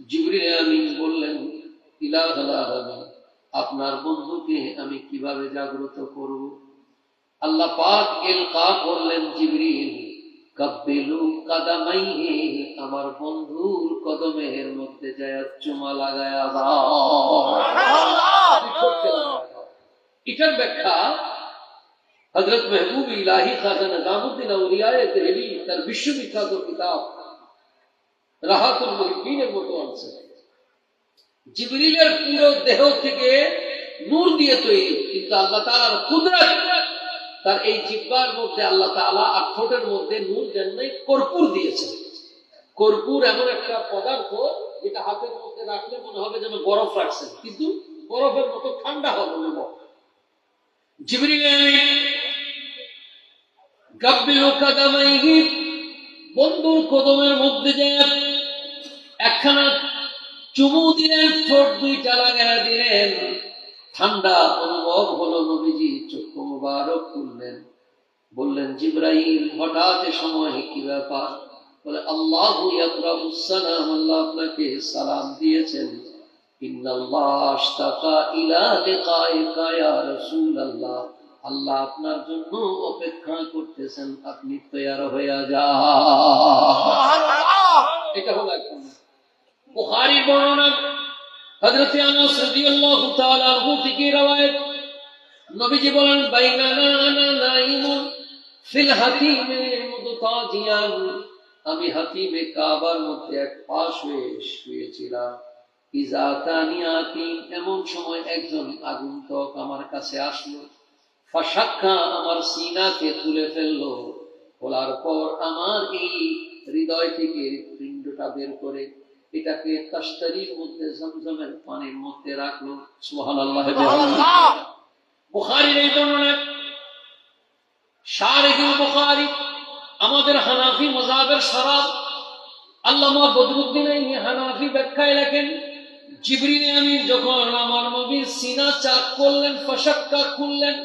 S2: জিবরিল আমিন বললেন, ইলাহুল আলামিন, আপনার বন্ধুকে আমি কিভাবে জাগ্রত করব? আল্লাহ পাক ইলকা করলেন, জিবরিল কাব্বিলু কাদামাইহি, আমার বন্ধুর কদমের মধ্যে যায় চুমা লাগায়া দাও। এটার ব্যাখ্যা হযরত মেহবুব ইলাহি খাজা নিজামুদ্দিন আউলিয়ায়ে দেহলি তার বিশ্ববিখ্যাত কিতাব রাহাতুল মুহিব্বিনের মতো আছে। জিবরিলের পুরো দেহ থেকে নূর দিয়ে তৈরি, কিন্তু আল্লাহ তাআলার কুদরত, তার এই জিহ্বার মধ্যে আল্লাহ তাআলা আঠোঁটের মধ্যে নূর দেন নাই, কর্পূর দিয়েছেন। কর্পূর এমন একটা পদার্থ যেটা হাতের মধ্যে রাখলে মনে হবে যেন বরফ রাখছেন, কিন্তু বরফের মতো ঠান্ডা হবে না। জিবরিল কাব্বিলু কাদামাইহি, বন্ধুর কদমের মধ্যে যায় একখানা চুমু দিলেন, ঠোঁট দুইটা লাগায়া দিলেন। ঠান্ডা অনুভব হলো। নবীজি চক্ষু মুবারক খুললেন, বললেন, জিবরাইল হঠাৎ এ সময় কি ব্যাপার? বলে, আল্লাহু ইয়াকরাউস সালাম, আল্লাহ আপনাকে সালাম দিয়েছেন। ইন্নাল্লাহ আশতাকা ইলা লিকাইকা ইয়া রাসূলুল্লাহ, আল্লাহ আপনার জন্য অপেক্ষা করতেছেন, আপনি তৈয়ার হয়ে যান। এটা হলো একদম বুখারীর বর্ণনা। হযরত আনাস রাদিয়াল্লাহু তাআলা আনহু থেকে রওয়ায়াত, নবীজি বলেন, বাইনানা আনা নাইমুন ফিল হাতিমে মুদতাজিয়ান, আমি হাতিমে কাবার মধ্যে এক পাশ হয়ে শুয়েছিলাম। ইজা তানিয়াতি, এমন সময় একজন আগন্তুক আমার কাছে আসলো। ফাশাক্কা, আমার সিনাকে তুলে ফেললো। বলার পর আমার এই হৃদয় থেকে পিণ্ডটা বের করে এটাকে কাশতারির মধ্যে জমজমের পানির মধ্যে রাখলো। সুবহানাল্লাহ। বুখারীর এই বর্ণনা, শারিহুল বুখারী, আমাদের হানাফি মাযহাবের শরাব আল্লামা বদরুদ্দিন আইনি হানাফি ব্যাখ্যায় লেখেন, জিবরিল আমিন যখন আমার নবীর সিনা চাক করলেন, ফাশাক্কা খুললেন,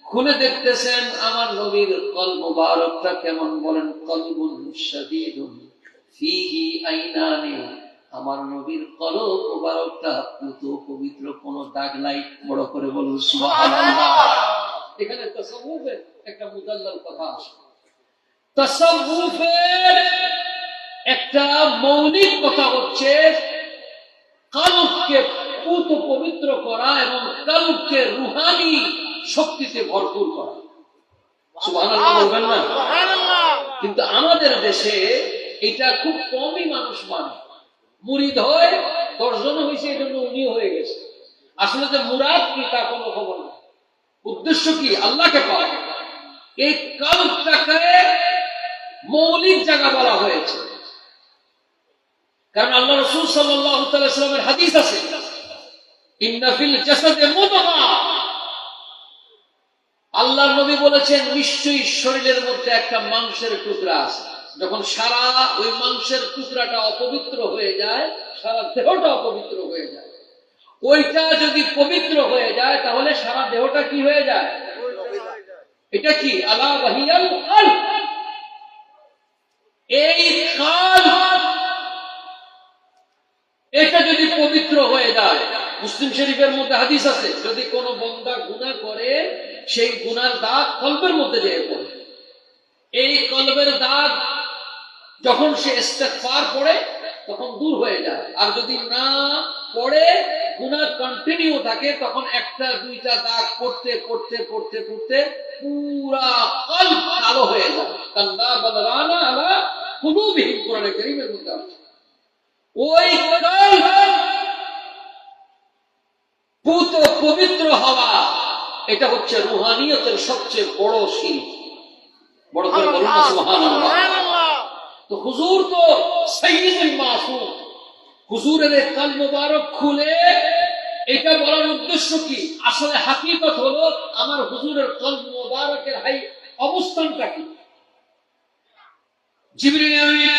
S2: খুলে দেখতেছেন আমার নবীর কলব মুবারকটা কেমন। বলেন, কলবুন শাদীদুন ফীহি আইনানি, আমার নবীর কলব মুবারকটা পুত পবিত্র, কোনো দাগ নাই। বড় করে বলুন সুবহানাল্লাহ। এখানে তাসাউফের একটা মুদাল্লাল কথা আছে। তাসাউফের একটা মৌলিক কথা হচ্ছে কলবকে পুত পবিত্র করা এবং কলবকে রুহানি শক্তিতে ভরপুর করা। সুবহানাল্লাহ বলবেন না? কিন্তু আমাদের দেশে এটা খুব কমই মানুষ মানে। মুরিদ হয়, 10 জন হয়েছে, এই জন্য উনি হয়ে গেছে। আসলে যে মুরাদ কি তা কোনো খবর না। উদ্দেশ্য কি? আল্লাহকে পাওয়া। এই কলবটাকে মৌলিক জায়গা বলা হয়েছে, কারণ আল্লাহ রাসূল সাল্লাল্লাহু আলাইহি ওয়াসাল্লামের হাদিস আছে, ইন্না ফিল জাসাদে মুদগা, আল্লাহর নবী বলেছেন, নিশ্চয়ই শরীরের মধ্যে একটা মাংসের টুকরা আছে। যখন সারা ওই মাংসের টুকরাটা অপবিত্র হয়ে যায়, সারা দেহটা অপবিত্র হয়ে যায়। ওইটা যদি পবিত্র হয়ে যায় তাহলে সারা দেহটা কি হয়ে যায়? এটা কি? আলা ওয়াহিয়াল কলব। এই কলব, এটা যদি পবিত্র হয়ে যায়, মুসলিম শরীফের মধ্যে হাদিস আছে, যদি কোনো বান্দা গুনাহ করে, সেই গুনার দাগ কলবের মধ্যে যেয়ে পড়ে। এই কলবের দাগ যখন সে ইস্তেগফার পড়ে তখন দূর হয়ে যায়। আর যদি না পড়ে, গুনাহ কন্টিনিউ থাকে, তখন একটা দুইটা দাগ পড়তে পড়তে পড়তে পড়তে পুরা কলব কালো হয়ে যায়। কাল্লা বালরানা আলা কুলুবিহিম, কোরআনে কারীমের মধ্যে আছে। ওই কলব পুত পবিত্র হওয়া, এটা হচ্ছে রুহানিয়তের সবচেয়ে বড় শিল্প। বড় করে বলুন না সুবহানাল্লাহ। তো হুজুর তো সাইয়্যিদুল মাসুম, হুজুরের কলব মুবারক খুলে এটা বলার উদ্দেশ্য কি? আসলে হাকিকত হলো আমার হুজুরের কলব মোবারকের হাই অবস্থানটা কি। জিবরিল আমিন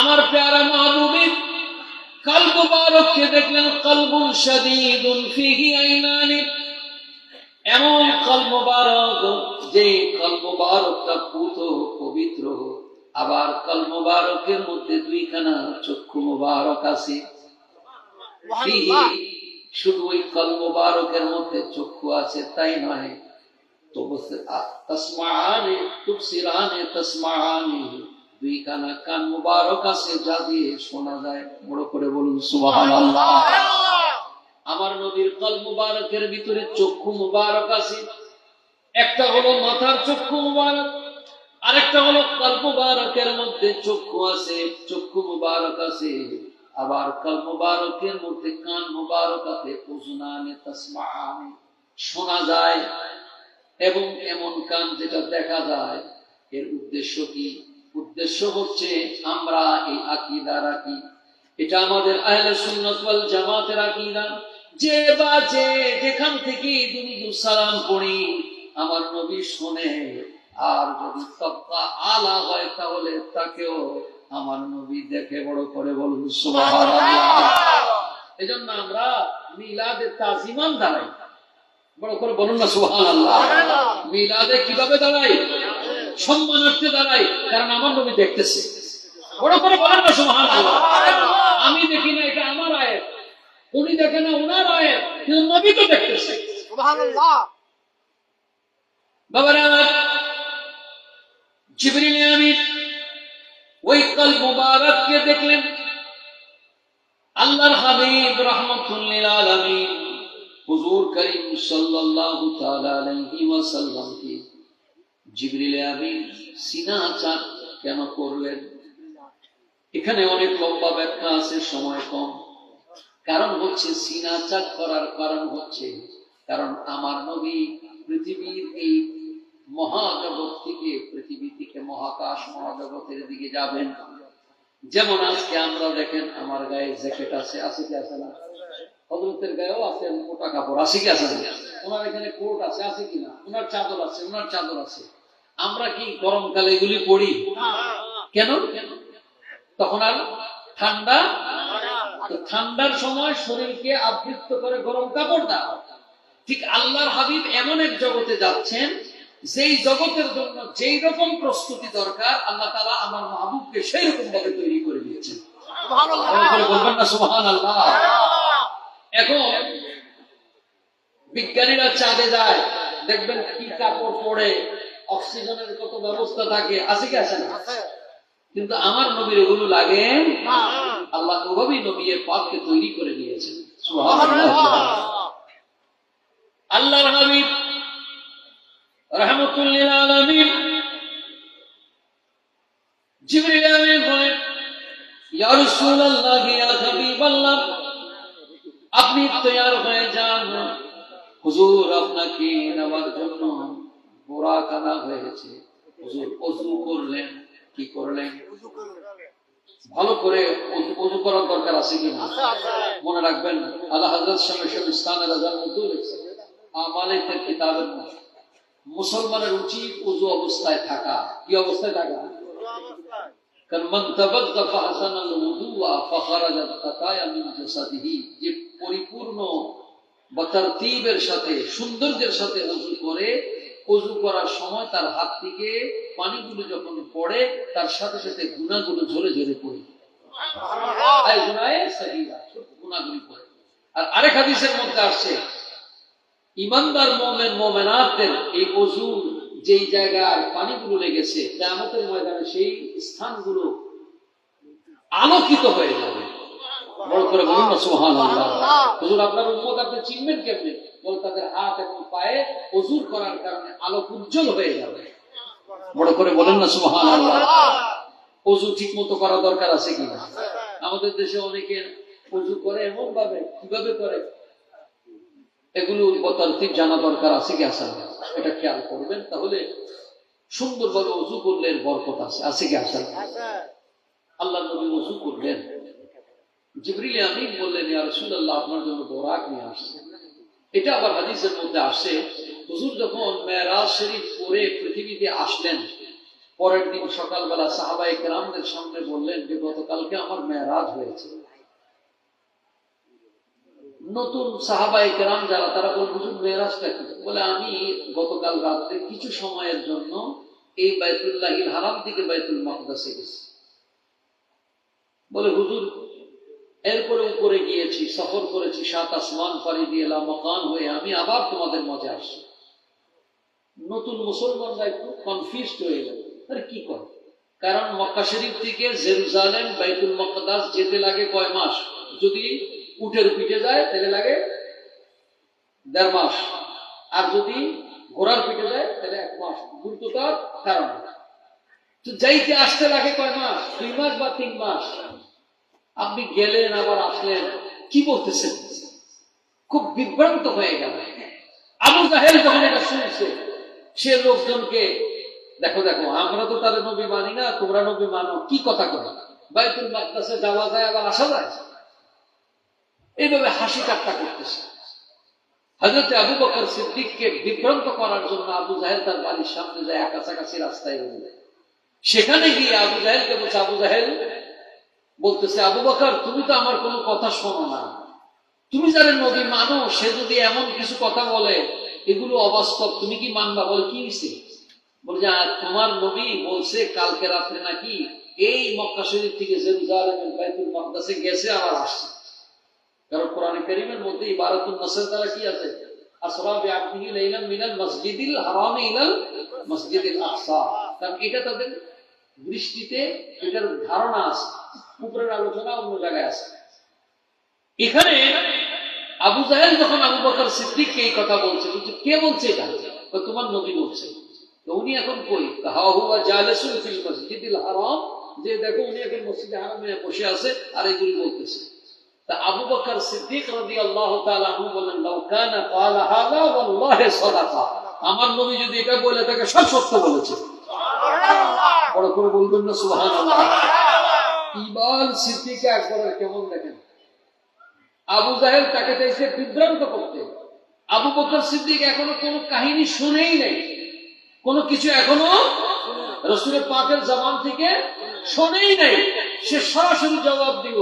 S2: আমার প্যারা মাহবুবের কলব মোবারককে দেখলেন, কলবুন শাদীদুন ফিহি আইনানি, এমন কলব মোবারক যে কলব মোবারকটা পুত পবিত্র, আবার কলব মোবারকের মধ্যে দুইখানা চক্ষু মোবারক আছে। শুধু ওই কলব মোবারকের মধ্যে চক্ষু আছে তাই নয়, তো তাসমাআনে তুবসিরানে তাসমাআনি, দুইখানা কান মোবারক আছে যা দিয়ে শোনা যায়। বড় করে বলুন সুবহানাল্লাহ। আমার নবীর কলব মুবারকের ভিতরে চক্ষু মুবারক আছে, একটা হলো মাথার চক্ষু মুবারক, আরেকটা হলো কলব মুবারকের মধ্যে চক্ষু আছে, চক্ষু মুবারক আছে। আবার কলব মুবারকের মধ্যে কান মুবারক আছে, উযুনানে তাসমাআনে, শোনা যায়। এবং এমন কান যেটা দেখা যায়। এর উদ্দেশ্য কি? উদ্দেশ্য হচ্ছে আমরা এই আকীদা রাখি, এটা আমাদের আহলে সুন্নাত ওয়াল জামাতের আকীদা, যে বা যে যেখান থেকে দুরূদ সালাম পড়ি আমার নবী শুনে, আর যদি তবকা আলা হয় তাহলে তাকেও আমার নবী দেখে। বড় করে বলুন সুবহানাল্লাহ। এজন্য আমরা মিলাদে তাজিমান দাঁড়াই। বড় করে বলুন না সুবহানাল্লাহ। মিলাদে কিভাবে দাঁড়াই? সম্মানার্থে দাঁড়াই, কারণ আমার নবী দেখতেছে। বড় করে বলেন না সুবহানাল্লাহ। আমি দেখি না, এটা আমার আয়াত, উনি দেখে না ওনার আয়াত, কিন্তু নবী তো দেখতেছে।
S3: সুবহানাল্লাহ।
S2: বাবারা আমার, জিবরিল আমিন ওই কলব মুবারককে দেখলেন। আল্লাহর হাবিব রাহমাতুল লিল আলামিন হুজুর করিম সাল্লাল্লাহু তাআলা আলাইহি ওয়াসাল্লাম কি জিবরিল আমিন সিনা চাক কেন করলেন? এখানে অনেক লম্বা ব্যাখ্যা আছে, সময় কম। কারণ হচ্ছে সিনা চাক করার কারণ হচ্ছে, কারণ আমার নবী পৃথিবীর এই মহাজগৎ থেকে, পৃথিবী থেকে মহাকাশ মহাজগতের দিকে যাবেন। যেমন আজকে আমরা দেখেন আমার গায়ে জ্যাকেট আছে, আছে কি আছে না? হযরতের গায়েও আছে মোটা কাপড়, আছে কি আছে না? ওনার এখানে কোট আছে, আছে কিনা? ওনার চাদর আছে, ওনার চাদর আছে। আমরা কি গরমকালে এগুলি পরি? কেন? তখন আর ঠান্ডা, ঠান্ডার সময় শরীরকে আবৃত করে গরম কাপড় দেওয়া। ঠিক আল্লাহর হাবিব এমন এক জগতে যাচ্ছেন, যেই জগতের জন্য যেই রকম প্রস্তুতি দরকার আল্লাহ তাআলা আমার মাহবুবকে সেই রকম ভাবে তৈরি করে দিয়েছেন। বলবেন না সুবহানাল্লাহ। এখন বিজ্ঞানীরা চাঁদে যায়, দেখবেন কি কাপড় পরে, অক্সিজেনের কত ব্যবস্থা থাকে, আছে কি আছে না? কিন্তু আমার নবীর এগুলো লাগে না। আল্লাহ ওভাবেই নবী পাককে তৈরি করে দিয়েছেন। সুবহানাল্লাহ। আল্লাহর হাবিব রাহমাতুল লিল আলামিন জিবরিল আমিন বলেন, ইয়া রাসূলুল্লাহ, ইয়া হাবিবাল্লাহ, আপনি তৈয়ার হয়ে যান, হুজুর আপনাকে নেওয়ার জন্য বোরাক আনা হয়েছে। হুজুর ওযু করলেন। কি করলেন? ভালো করে ওযু করার দরকার আছে কিনা মনে রাখবেন। আলা হযরত শামসুল ইসলাম রাদিয়াল্লাহু আনহু লিখেছেন আমালের কিতাবের মধ্যে, মুসলমানের উচিত ওযু অবস্থায় থাকা। কি অবস্থায় থাকা? কারণ মান তাবাদ্দা ফাহসানাল ওযুআ ফাখারাজাত খাতায়া মিন জাসাদিহি, যে পরিপূর্ণ বা তারতিবের সাথে, সৌন্দর্যের সাথে ওযু করে, ওযু করার সময় তার হাত থেকে পানিগুলো যখন পড়ে তার সাথে সাথে গুনাহগুলো ঝরে ঝরে পড়ে, এই গুনাহে সাগীরা, গুনাহগুলো পড়ে। আর আরেক হাদিসের মধ্যে আসছে, ঈমানদার মুমিন মুমিনাতদের এই ওযু যেই জায়গায় পানিগুলো লেগেছে কিয়ামতের ময়দানে সেই স্থানগুলো আলোকিত হয়ে যাবে। বড় করে বলুন না সুবহানাল্লাহ। হুজুর আপনার উম্মত আপনি চিনবেন কেমনে? বল তাদের হাত এবং পায়ে ওযু করার কারণে আলোক উজ্জ্বল হয়ে যাবে। বড় করে বলেন না সুবহানাল্লাহ। ওযু ঠিকমতো করা দরকার আছে কিনা? আমাদের দেশে অনেকে ওযু করে এমন ভাবে, কিভাবে করে এগুলো তারতিব জানা দরকার আছে কি আছে না, এটা খেয়াল করবেন। তাহলে সুন্দরভাবে ওযু করলে বরকত আছে, আছে কি আছে না? আল্লাহর নবী ওযু করলেন, জিবরিল আমিন বললেন, ইয়া রাসূলুল্লাহ, আপনার জন্য বোরাক নিয়ে আসছে। এটা আবার হাদিসের মধ্যে আসে, হুজুর যখন মেরাজ শরীফ পড়ে পৃথিবীতে আসলেন, পরের দিন সকালবেলা সাহাবায়ে কেরামদের সামনে বললেন যে গতকালকে আমার মেরাজ হয়েছে। নতুন সাহাবায়ে কেরাম যারা, তারা বলেন, হুজুর মেরাজটা কি? বলে, আমি গতকাল রাত্রে কিছু সময়ের জন্য এই বাইতুল্লাহিল হারাম থেকে বাইতুল মাকদাসে গেছি। বলে, হুজুর এরপরে উপরে গিয়েছি, সফর করেছি, 7 আসমান পাড়ি দিয়ে লামাকান হয়ে আমি আবার তোমাদের মাঝে আসছি। নতুন মুসলমানরা একটু কনফিউজড হয়ে গেল, আরে কি করে? কারণ মক্কা শরীফ থেকে জেরুজালেম বাইতুল মাকদাস যেতে লাগে কয় মাস? যদি উটের পিঠে যায় তাহলে লাগে 1.5 মাস, আর যদি ঘোড়ার পিঠে যায় তাহলে 1 মাস, দ্রুততার কারণে। তো যাইতে আসতে লাগে কয় মাস? 2 মাস বা 3 মাস। আপনি গেলেন আবার আসলেন, কি বলতেছেন? খুব বিভ্রান্ত হয়ে গেল। আবু জাহেল যখন এটা শুনছে, সে লোকজনকে, দেখো দেখো, আমরা তো তাদের নবী মানি না, তোমরা নবী মানো, কি কথা কয়? বাইতুল মাকদাসে যাওয়া যায় আবার আসা যায়? এইভাবে হাসি ঠাট্টা করতেছে। হযরত আবু বকর সিদ্দিককে বিভ্রান্ত করার জন্য আবু জাহেল তার বাড়ির সামনে যায়, কাছাকাছি রাস্তায় গেছে। সেখানে গিয়ে আবু জাহেলকে বলছে, আবু জাহেল বলতেছে, আবু বকর, তুমি তো আমার কোনো কথা শোনো না, তুমি যারা নবী মানো, সে যদি এমন কিছু কথা বলে এগুলো অবাস্তব, তুমি কি মানবা? বলে, কি হয়েছে? বলে যে, তোমার নবী বলছে কালকে রাত্রে নাকি এই মক্কা শরীফ থেকে জেরুজালেমের বাইতুল মাকদাসে গেছে আবার আসছে। কারণ কোরআনে কারীমের মধ্যে ইবারাতুন নাসর দ্বারা কি আছে? আসরা বিআবদিহি লাইলান মিনাল মসজিদিল হারামি ইলাল মসজিদিল আকসা। কারণ এটা তাদের দৃষ্টিতে এটার ধারণা আছে, উপরের আলোচনা অন্য জায়গায় আছে। এখানে আবু জাহেল যখন আবু বকর সিদ্দিককে এই কথা বলছে, কে বলছে এটা? তোমার নবী বলছে। তো উনি এখন কই? হা হুয়া জালিসুন ফিল মসজিদিল হারাম, যে দেখো উনি এখন মসজিদে হারামে বসে আছে আর এগুলি বলতেছে। তা আবু বকর সিদ্দিক রাদিয়াল্লাহু তাআলা আনহু বলেন, লাউ কানা ক্বালা হাযা ওয়াল্লাহি সাদাকা, আমার নবী যদি এটা বলে থাকে সব সত্য বলেছে। বড় করে বলবেন না সুবহানাল্লাহ? ইবাল সিদ্দিক আকবরের কেমন দেখেন। আবু জাহেল তাকে চাইছে বিভ্রান্ত করতে। আবু বকর সিদ্দিক এখনো কোনো কাহিনী শুনেই নাই, কোনো কিছু এখনো রাসূলের পাকের জবান থেকে শুনেই নাই। সে সরাসরি জবাব দিব,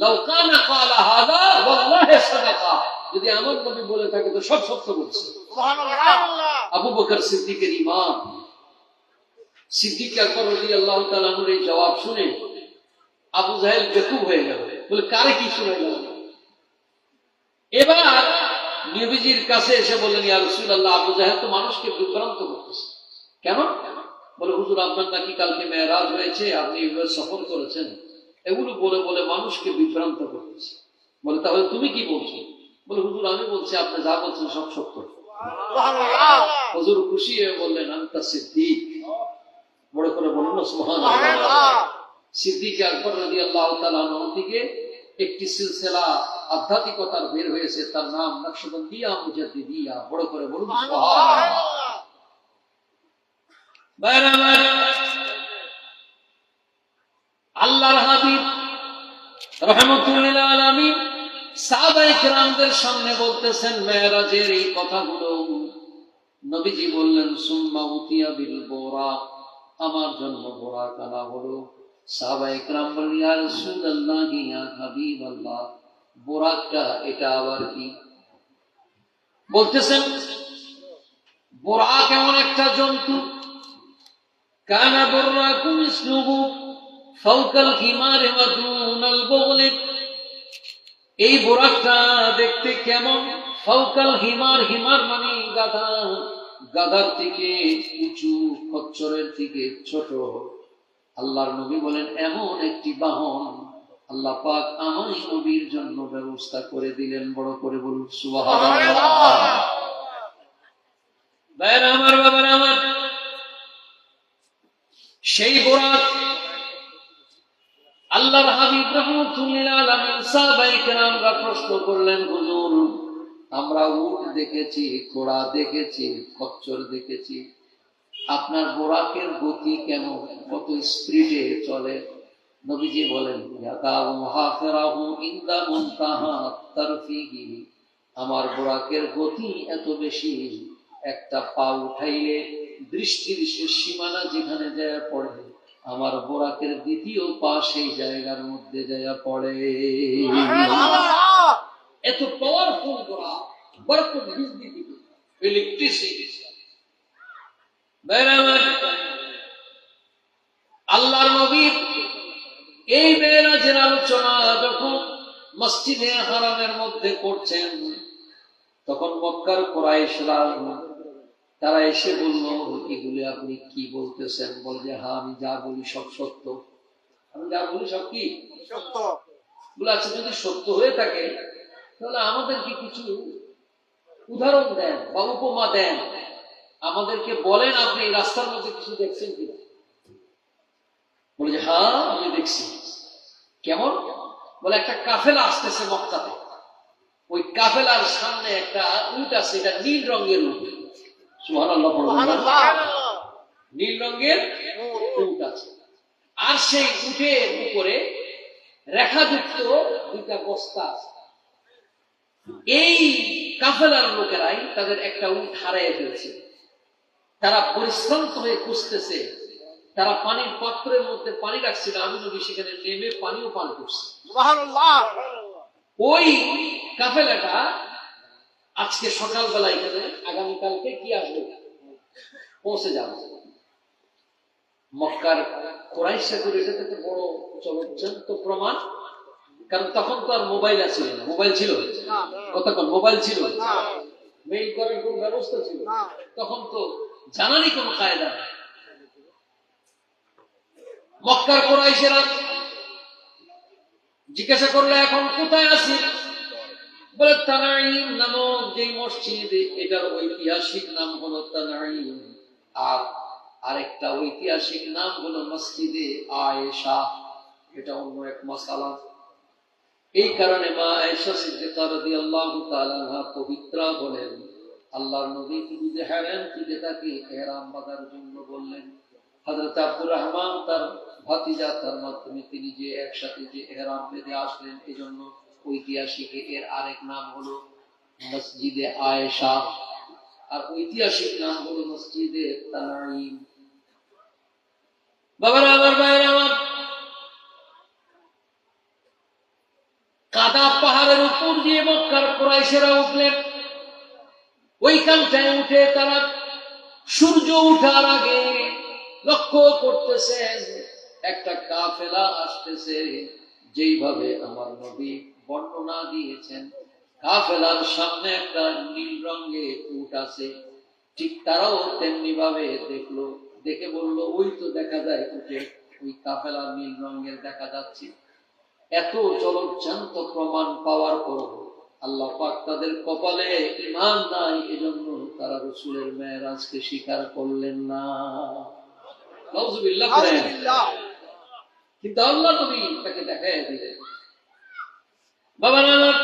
S2: লাউ কানা ক্বালা হাযা ওয়াল্লাহি সাদাকা, যদি আমার নবী বলে থাকে তো সব সত্য বলছে। সুবহানাল্লাহ। আবু বকর সিদ্দিকের ঈমান। সিদ্দিক আকবর রাদিয়াল্লাহু তাআলা আনহুর এই জবাব শুনে আবু জাহেল বেকুব হয়ে গেল, বলে, কারে কি শুনে গেল? এবার নবীজির কাছে এসে বললেন, ইয়া রাসূলুল্লাহ, আবু জাহেল তো মানুষকে বিভ্রান্ত করতেছে। কেন? বলে, হুজুর আপনার নাকি কালকে মেরাজ হয়েছে, আপনি এভাবে সফর করেছেন, এগুলো বলে বলে মানুষকে বিভ্রান্ত করতেছে। বলে, তাহলে তুমি কি বলছো? বলে, হুজুর আমি বলছি আপনি যা বলছেন সব সত্য। হুজুর খুশি হয়ে বললেন, আনতা সিদ্দিক। বড় করে বলুন না সুবহানাল্লাহ। সিদ্দিক আকবর রাদিয়াল্লাহু তাআলা আনহু থেকে একটি সিলসিলা আধ্যাত্মিকতার বের হয়েছে, তার নাম নকশবন্দিয়া মুজাদ্দিদিয়া। বড় করে বলুন সুবহানাল্লাহ। আল্লাহর হাবিব রাহমাতুল লিল আলামিন সাহাবায়ে কেরামদের সামনে বলতেছেন মেরাজের এই কথাগুলো। নবীজি বললেন, সুম্মা উতিয়া বিল বুরাক, আমার জন্য বুরাক আনা হলো। সাহাবায়ে কেরাম বললেন, ইয়া রাসূলুল্লাহ, ইয়া হাবিবাল্লাহ, বুরাকটা এটা আবার কি? বলতেছেন, বুরাক এমন একটা জন্তু, কানা বুরাকুম ইসলুহু ফাওকাল হিমার ওয়া দুনাল বুগল। এই বুরাকটা দেখতে কেমন? ফাওকাল হিমার, হিমার মানে গাধা, গাধার থেকে উঁচু, খচ্চরের থেকে ছোট। আল্লাহর নবী বলেন, এমন একটি বাহন আল্লাহ পাক আমার নবীর জন্য ব্যবস্থা করে দিলেন। বড় করে বলুন সুবহানাল্লাহ। ভাইরা আমার, বাবারা আমার, সেই বুরাক আল্লাহর হাবিব রাহমাতুল লিল আলামিন সাহাবায়ে কেরামরা প্রশ্ন করলেন, হুজুর আমরা উট দেখেছি, ঘোড়া দেখেছি, খচ্চর দেখেছি, আপনার বুরাকের গতি কেমন, কত স্পিডে চলে? নবীজি বলেন ইয়াদাউ হাফিরাহু ইনদা মুনতাহা তারফিহি, আমার বোরাকের গতি এত বেশি, একটা পা উঠাইলে দৃষ্টির শেষ সীমানা যেখানে যায় পড়ে, আমার বোরাকের দ্বিতীয় পা সেই জায়গার মধ্যে যায় পড়ে। এত পাওয়ারফুল বোরাক, বরকত বিজলি দিবে, ইলেকট্রিসিটি। আল্লাহর নবীর এই মেরাজের আলোচনা যখন মসজিদে হারামের মধ্যে করছেন, তখন মক্কার কুরাইশরা তারা এসে বলল, এগুলি আপনি কি বলতেছেন? বলছে, হ্যাঁ, আমি যা বলি সব সত্য। আমি যা বলি সব কি
S3: সত্য।
S2: বলে, আচ্ছা, যদি সত্য হয়ে থাকে তাহলে আমাদেরকে কিছু উদাহরণ দেন বা উপমা দেন, আমাদেরকে বলেন আপনি এই রাস্তার মধ্যে কিছু দেখছেন কিনা। বলে যে, হ্যাঁ, আমি দেখছি। কেমন? বলে, একটা কাফেলা আসতেছে মক্কাতে, ওই কাফেলার সামনে একটা উট আছে, এটা নীল রঙের উট। সুবহানাল্লাহ পড়বেন না? নীল রঙের উট আছে, আর সেই উটের উপরে রেখাযুক্ত দুইটা বস্তা আছে। এই কাফেলার লোকেরাই তাদের একটা উট হারিয়ে ফেলছে, তারা পরিশ্রান্ত হয়ে খুঁজতেছে, তারা পানির পাত্রের মধ্যে পানি রাখছিল, আমি নবী সেখানে নেমে পানিও পান করছি।
S3: সুবহানাল্লাহ।
S2: ওই কাফেলাটা আজকে সকালবেলা এখানে, আগামীকালকে কি আসবে, পৌঁছে যাবে। মক্কার কুরাইশরা করে এটাতে একটা বড় চলচ্চিত্র প্রমাণ, কারণ তখন তো আর মোবাইল আছে না। মোবাইল ছিল কতক্ষণ? মোবাইল ছিল, মেইল করার কোন ব্যবস্থা ছিল তখন তো জানারই কোন কায়দা নেই। মক্কার কুরাইশরা জিজ্ঞাসা করলে, এখন কোথায় আছি? বলে, তানাঈম নামক যে মসজিদ, এটার ঐতিহাসিক নাম হলো তানাঈম, আর আরেকটা ঐতিহাসিক নাম হলো মসজিদে আয়েশা। এটা অন্য এক মাসালা। এই কারণে মা আয়েশা সিদ্দিকা রাদিয়াল্লাহু তাআলা আনহা পবিত্রা বলেন, আল্লাহর নবী ঈদে হারাম থেকে তাকে ইহরাম বাঁধার জন্য বললেন। হযরত আব্দুর রহমান তার ভাতিজা, তার মাধ্যমে তিনি যে একসাথে যে ইহরাম বেঁধে আসলেন, এজন্য ঐতিহাসিক এর আরেক নাম হলো মসজিদে আয়েশা, আর ঐতিহাসিক নাম হলো মসজিদে তানাঈম। বাবারা আমার, ভাইয়েরা আমার, কাদা পাহাড়ের উপর দিয়ে মক্কার কুরাইশেরা উঠলেন। ওইখানটায় উঠে তারা সূর্য উঠার আগে লক্ষ্য করতেছেন একটা কাফেলা আসতেছে। যেইভাবে আমার নবী বর্ণনা দিয়েছেন, কাফেলার সামনে একটা নীল রঙের উট আছে, ঠিক তারাও তেমনি ভাবে দেখলো, দেখে বলল, ওই তো দেখা যায় উঠে, ওই কাফেলা নীল রঙের দেখা যাচ্ছে। এত জলজ্জান্ত প্রমাণ পাওয়ার পর আল্লাহ পাক তাদের কপালে ঈমান নাই, এজন্য তারা রাসূলের মেরাজকে স্বীকার করলেন না। নাউযুবিল্লাহ করেন। কিন্তু আল্লাহ নবী তাকে দেখায় দিলেন। বাবা আমার,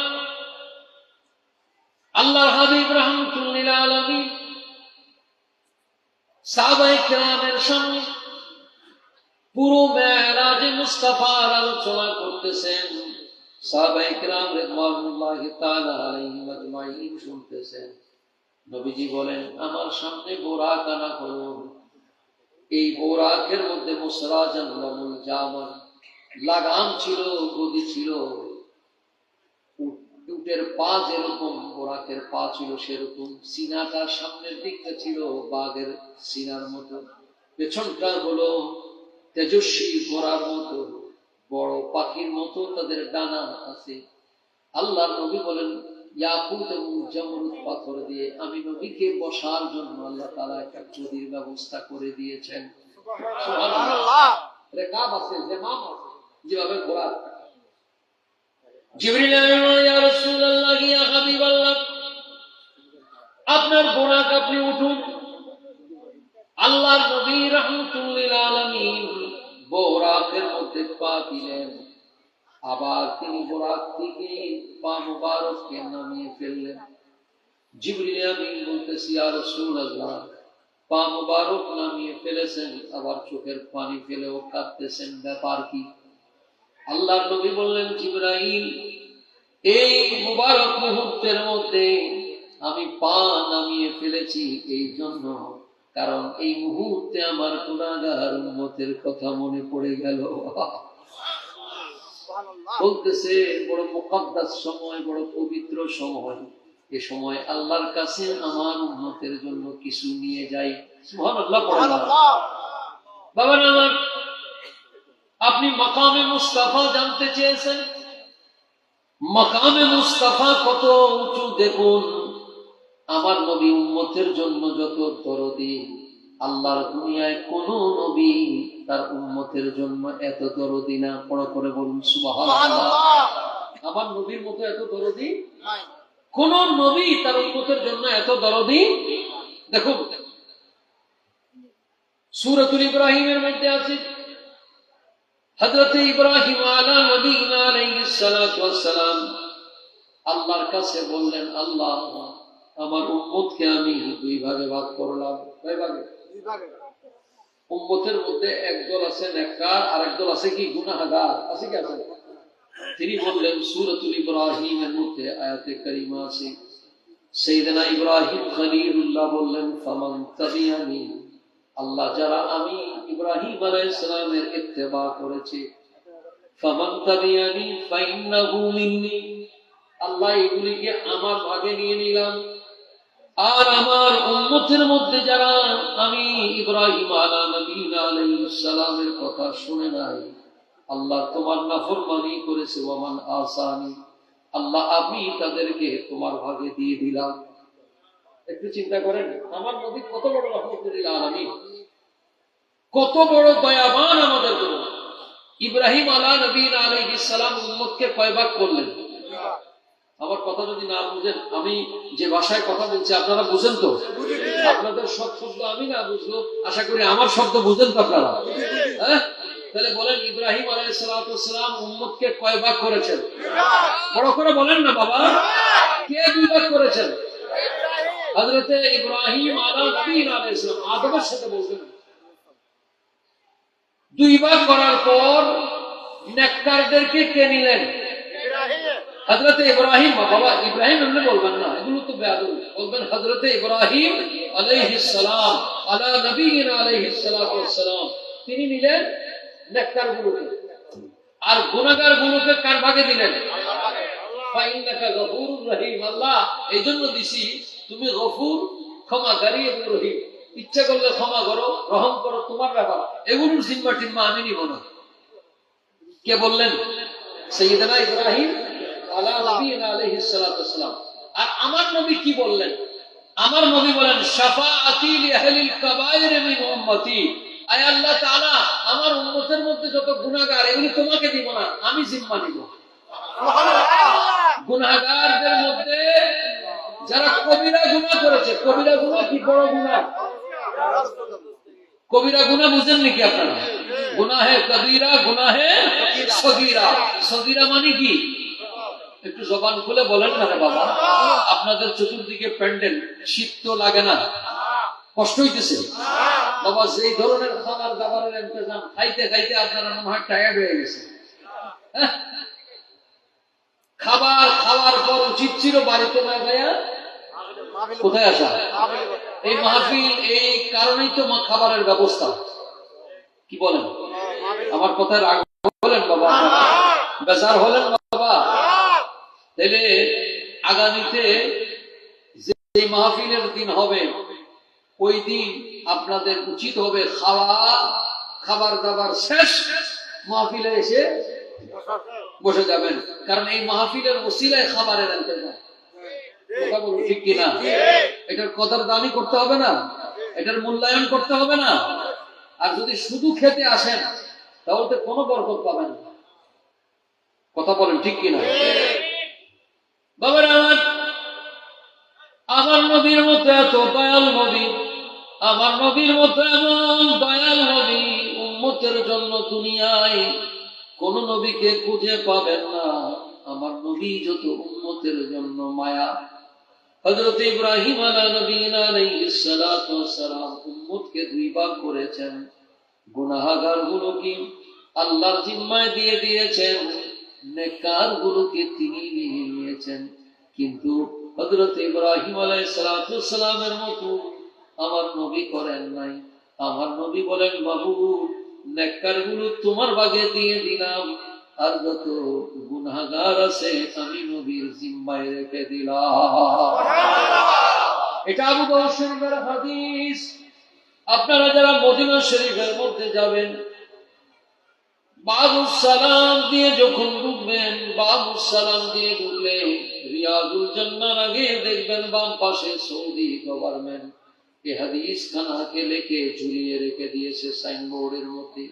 S2: আল্লাহর হাবিব রাহমাতুল লিল আলামিন সাহাবায়ে কেরামের সামনে পুরো মেরাজে মুস্তাফার আলোচনা করতেছেন। সাহাবায়ে কেরাম রিদওয়ানুল্লাহি তাআলা আলাইহিম আজমাইন শুনতেছেন। নবীজি বলেন, আমার সামনে বোরাক আনা হলো। এই বোরাকের মধ্যে মুসরাজান লামুল জামান, লাগাম ছিল, গদি ছিল। উটের পা যেরকম বোরাকের পা ছিল সেরকম, সিনাটার সামনের দিকটা ছিল বাঘের সিনার মতো, পেছনটা হলো তেজস্বী ঘোড়ার মতো, বড় পাখির মতো তাদের ডানা আছে। আল্লাহর নবী বলেন, ইয়াকুত এবং জামরুদ পাথর দিয়ে আমি নবীকে বসার জন্য আল্লাহ তাআলা একটা গদির ব্যবস্থা করে দিয়েছেন। সুবহানাল্লাহ। রেকাব আছে, জামাম আছে, যেভাবে ঘোড়া। জিবরিল আলাইহিস সালাম, ইয়া রাসূলুল্লাহ, ইয়া হাবিবাল্লাহ, আপনার বোরাক আপনি উঠুন। আল্লাহর নবী রাহমাতুল লিল আলামিন বোরাকের মধ্যে পা দিলেন, আবার তিনি বোরাক থেকে পা মুবারককে নামিয়ে ফেললেন। জিবরিল আমিন বলতেছি, ইয়া রাসূলুল্লাহ, পা মুবারক নামিয়ে ফেলেছেন, আবার চোখের পানি ফেলেও কাঁদতেছেন, ব্যাপার কি? আল্লাহর নবী বললেন, জিবরাইল, এই মুবারক মুহূর্তের মধ্যে আমি পা নামিয়ে ফেলেছি এই জন্য, কারণ এই মুহূর্তে আমার গুনাহগার উম্মতের কথা মনে পড়ে গেল। বলতেছে বড় মুকদ্দাস সময়, বড় পবিত্র সময়, এ সময় আল্লাহর কাছে আমার উম্মতের জন্য কিছু নিয়ে যাই। সুবহানাল্লাহ পড়েন। বাবা আমার, আপনি মাকামে মুস্তাফা জানতে চেয়েছেন। মাকামে মুস্তাফা কত উঁচু দেখুন। আমার নবী উম্মতের জন্য যত দরদি, আল্লাহর দুনিয়ায় কোন নবী তার উম্মতের জন্য এত দরদি না। পড়া করে বলুন সুবহানাল্লাহ। আমার নবীর মতো এত দরদি কোন নবী তার উম্মতের জন্য এত দরদি। দেখুন সূরাতুল ইব্রাহিমের মধ্যে আছে, হযরত ইব্রাহিম আলা নবীনা আলাইহিস সালাতু ওয়াস সালাম আল্লাহর কাছে বললেন, আল্লাহ, আমার উম্মতকে আমি দুই ভাগে ভাগ করলাম। কয় ভাগে? উম্মতের মধ্যে একদল আছে নেককার, আর একদল আছে কি গুনাহগার। আছে কি আছে? তিনি বললেন, সূরাতুল ইব্রাহিমের মধ্যে আয়াতে কারিমা আছে, সাইয়েদনা ইব্রাহিম খলিলুল্লাহ বললেন, ফামান তাবিয়ানি, আল্লাহ যারা আমি ইব্রাহিম আলাইহিস সালামের ইত্তেবা করেছে, ফামান তাবিয়ানি ফাইন্নাহু মিন্নি, আল্লাহ এগুলিকে আমার ভাগে নিয়ে নিলাম। আর আমার উম্মতের মধ্যে যারা আমি ইব্রাহিম আলা নবীনা আলাইহিস সালামের কথা শুনে নাই, আল্লাহ তোমার নাফরমানি করেছে, ওয়ামান আসানি, আল্লাহ আমি তাদেরকে তোমার ভাগে দিয়ে দিলাম। একটু চিন্তা করেন, আমার নবী কত বড় রহমতুল আলামিন, কত বড় দয়াবান আমাদের জন্য। ইব্রাহিম আলা নবীনা আলাইহিস সালাম উম্মতকে কয় ভাগ করলেন? আমার কথা যদি না বুঝেন, আমি যে ভাষায় কথা বলছি আপনারা বুঝেন তো? আপনাদের সব শব্দ আমি না বুঝলো, আশা করি আমার শব্দ বুঝেন তো আপনারা? হ্যাঁ, তাহলে বলেন, ইব্রাহিম আলাইহিস সালাতু ওয়াস সালাম উম্মতকে কয় ভাগ করেছেন? বড় করে বলেন না বাবা, কে দুই ভাগ করেছেন? হযরত ইব্রাহিম আলা নবীনা আলাইহিস সালাম আদমের সাথে বলবেন। দুই ভাগ করার পর নেককারদেরকে কে নিলেন? হযরত ইব্রাহিম। বাবা ইব্রাহিম এমনি বলবেন না, এগুলো তো বেয়াদব। বলবেন হযরত ইব্রাহিম আলাইহিস সালাম আলা নবীনা আলাইহিস সালাতু ওয়াস সালাম, তিনি নিলেন নেককার গুলোকে, আর গুনাহগার গুলোকে কার ভাগে দিলেন? ফাইন্নাকা গফুরুর রহিম, আল্লাহ এইজন্য দিছি তুমি গফুর, ক্ষমাকারী এবং রহিম, ইচ্ছা করলে ক্ষমা করো, রহম করো, তোমার ব্যাপার, এগুলোর জিম্মা টিম্মা আমি নিব না। কে বললেন? সাইয়েদনা ইব্রাহিম আলা নবীনা আলাইহিস সালাতু ওয়াস সালাম। আর আমার নবী কি বললেন? আমার নবী বলেন, শাফাআতি লিআহলিল কাবায়ের মিন উম্মতি, আয় আল্লাহ তাআলা, আমার উম্মতের মধ্যে যত গুনাহগার, এগুলি তোমাকে দিব না, আমি জিম্মা নিব। গুনাহগারদের মধ্যে যারা কবিরা গুনাহ করেছে, কবিরা গুনাহ কি বড় গুনাহ? কবিরা গুনাহ বুঝেন নাকি আপনারা? গুনাহে কবিরা, গুনাহে সগীরা। সগীরা মানে কি? একটু জবান খুলে বলেন না রে বাবা। আপনাদের চতুর্দিকে প্যান্ডেল, শীত তো লাগে না? কষ্ট হইতেছে বাবা? যেই ধরনের খাবার দাবারের ইন্তজাম, খাইতে খাইতে আপনারা মনে হয় টায়ার্ড হয়ে গেছে। খাবার খাওয়ার পর উচিত ছিল বাড়িতে না যায়া কোথায় আসা? এই মাহফিল, এই কারণেই তো খাবারের ব্যবস্থা। কি বলেন? আমার কথায় রাগ হলেন বাবা? বেজার হলেন বাবা? তাহলে আগামীতে যে মাহফিলের দিন হবে, ওই দিন আপনাদের উচিত হবে খাবার দাবার শেষ মাহফিলে এসে বসে যাবেন, কারণ এই মাহফিলের ওসিলায় খাবারের ইন্তজাম। কথা বলুন ঠিক কিনা? এটার কদর দানি করতে হবে না? এটার মূল্যায়ন করতে হবে না? আর যদি শুধু খেতে আসেন তাহলে তো কোনো বরকত পাবেন না। কথা বলেন ঠিক কিনা? বাবার আমার নবীর মতো এত দয়াল নবী, আমার নবীর মতো এমন দয়াল নবী উম্মতের জন্য দুনিয়ায় কোন নবীকে খুঁজে পাবেন না। আমার নবী যত উম্মতের জন্য মায়া। হযরত ইব্রাহিম আলা নবীনা আলাইহিস সালাতু ওয়াস সালাম উম্মতকে দুই ভাগ করেছেন। গুনাহগার গুলো কি? আল্লাহর জিম্মায় দিয়ে দিয়েছেন, নেককার গুলোকে তিনি নিয়ে নিয়েছেন। কিন্তু হযরত ইব্রাহিম আলাইহিস সালামের মতো আমার নবী করেন নাই। আমার নবী বলেন, বাবু নেককার গুলো তোমার ভাগে দিয়ে দিলাম, আর যত গুনাহগার আছে আমি নবীর জিম্মায় রেখে দিলাম। এটা আবু দাউদ শরীফের হাদিস। আপনারা যারা মদিনা শরীফের মধ্যে যাবেন, বাবুস সালাম দিয়ে যখন ঢুকবেন, বাবুস সালাম দিয়ে ঢুকলে রিয়াজুল জান্নার আগে দেখবেন বাম পাশে সৌদি গভর্নমেন্ট এই হাদিস খানাকে লিখে ঝুলিয়ে রেখে দিয়েছে সাইনবোর্ডের মধ্যে,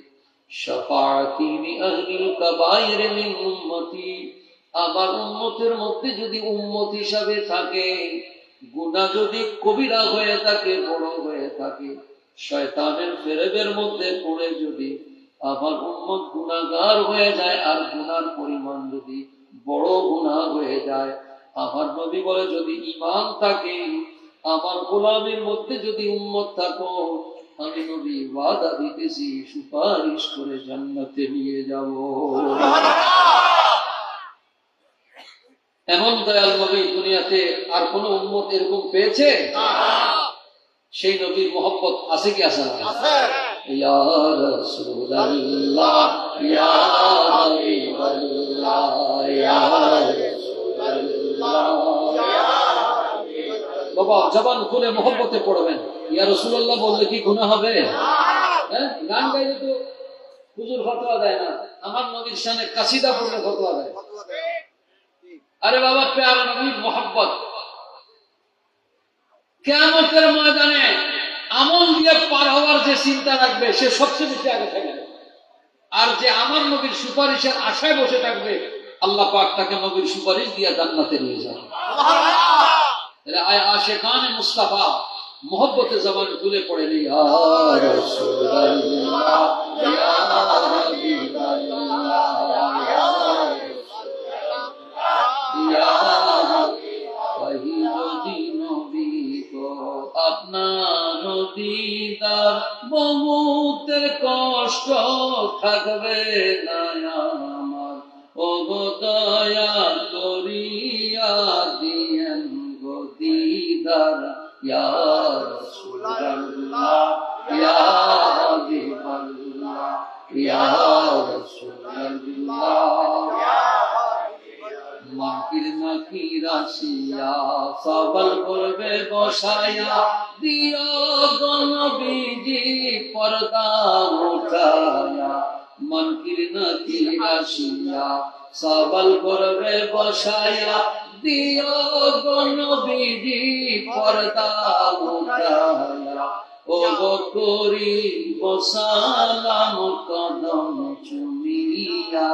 S2: শাফাআতি লিআহলিল কাবায়ের মিন উম্মতি। আমার উম্মতের মধ্যে যদি উম্মত হিসাবে থাকে, গুনাহ যদি কবিরা হয়ে থাকে, বড় হয়ে থাকে, শয়তানের ফেরেবের মধ্যে পড়ে যদি আমার উম্মত গুনাহগার হয়ে যায়, আর গুনার পরিমাণ যদি বড় গুনাহ হয়ে যায়, আমার নবী বলে যদি ঈমান থাকে, আমার গোলামের মধ্যে যদি উম্মত থাকো, আমি নবী ওয়াদা দিতেছি সুপারিশ করে জান্নাতে নিয়ে যাব। এমন দয়াল নবী দুনিয়াতে আর কোন উম্মত এরকম পেয়েছে? সেই নবীর মহব্বত আছে কি আছে না? ইয়া রাসূলুল্লাহ, ইয়া হাবিবাল্লাহ, ইয়া রাসূলুল্লাহ। বাবা জবান খুলে মহব্বতে পড়বেন। ইয়া রাসূলুল্লাহ বললে কি গুনাহ হবে? হ্যাঁ, গান গাইলে তো হুজুর ফতোয়া দেয় না, আমার নবীর শানে কাসিদা পড়লে ফতোয়া দেয়। আরে বাবা, প্যার নবীর মহব্বত কিয়ামতের ময়দানে আমল দিয়ে পার হওয়ার যে চিন্তা রাখবে, সে সবচেয়ে বেশি আগে থাকবে। আর যে আমার নবীর সুপারিশের আশায় বসে থাকবে, আল্লাহ পাক তাকে নবীর সুপারিশ দিয়ে জান্নাতে নিয়ে যাবে। আশিকানে মুস্তাফা মোহব্বতে জবান খুলে পড়ে নি, ইয়া রাসূলুল্লাহ, ইয়া হাবিবাল্লাহ, ইয়া ওয়াহিদি নবী গো, আপনার দিদার বহুতের কষ্ট থাকবে না আমার, ও গো দয়া করিয়া দিয়েন গো দিদার, ইয়া রাসূলুল্লাহ, ইয়া হাবিবাল্লাহ, ইয়া রাসূলুল্লাহ। মাটির নাকি রাশিয়া সবল করবে বসায়া, দিও গো নবীজি পর্দা উঠায়া। মাটির নাকি রাশিয়া সবল করবে বসায়া, দিও গো নবীজি পর্দা উঠায়া। ও গো করি বসালাম কদম চুমিয়া,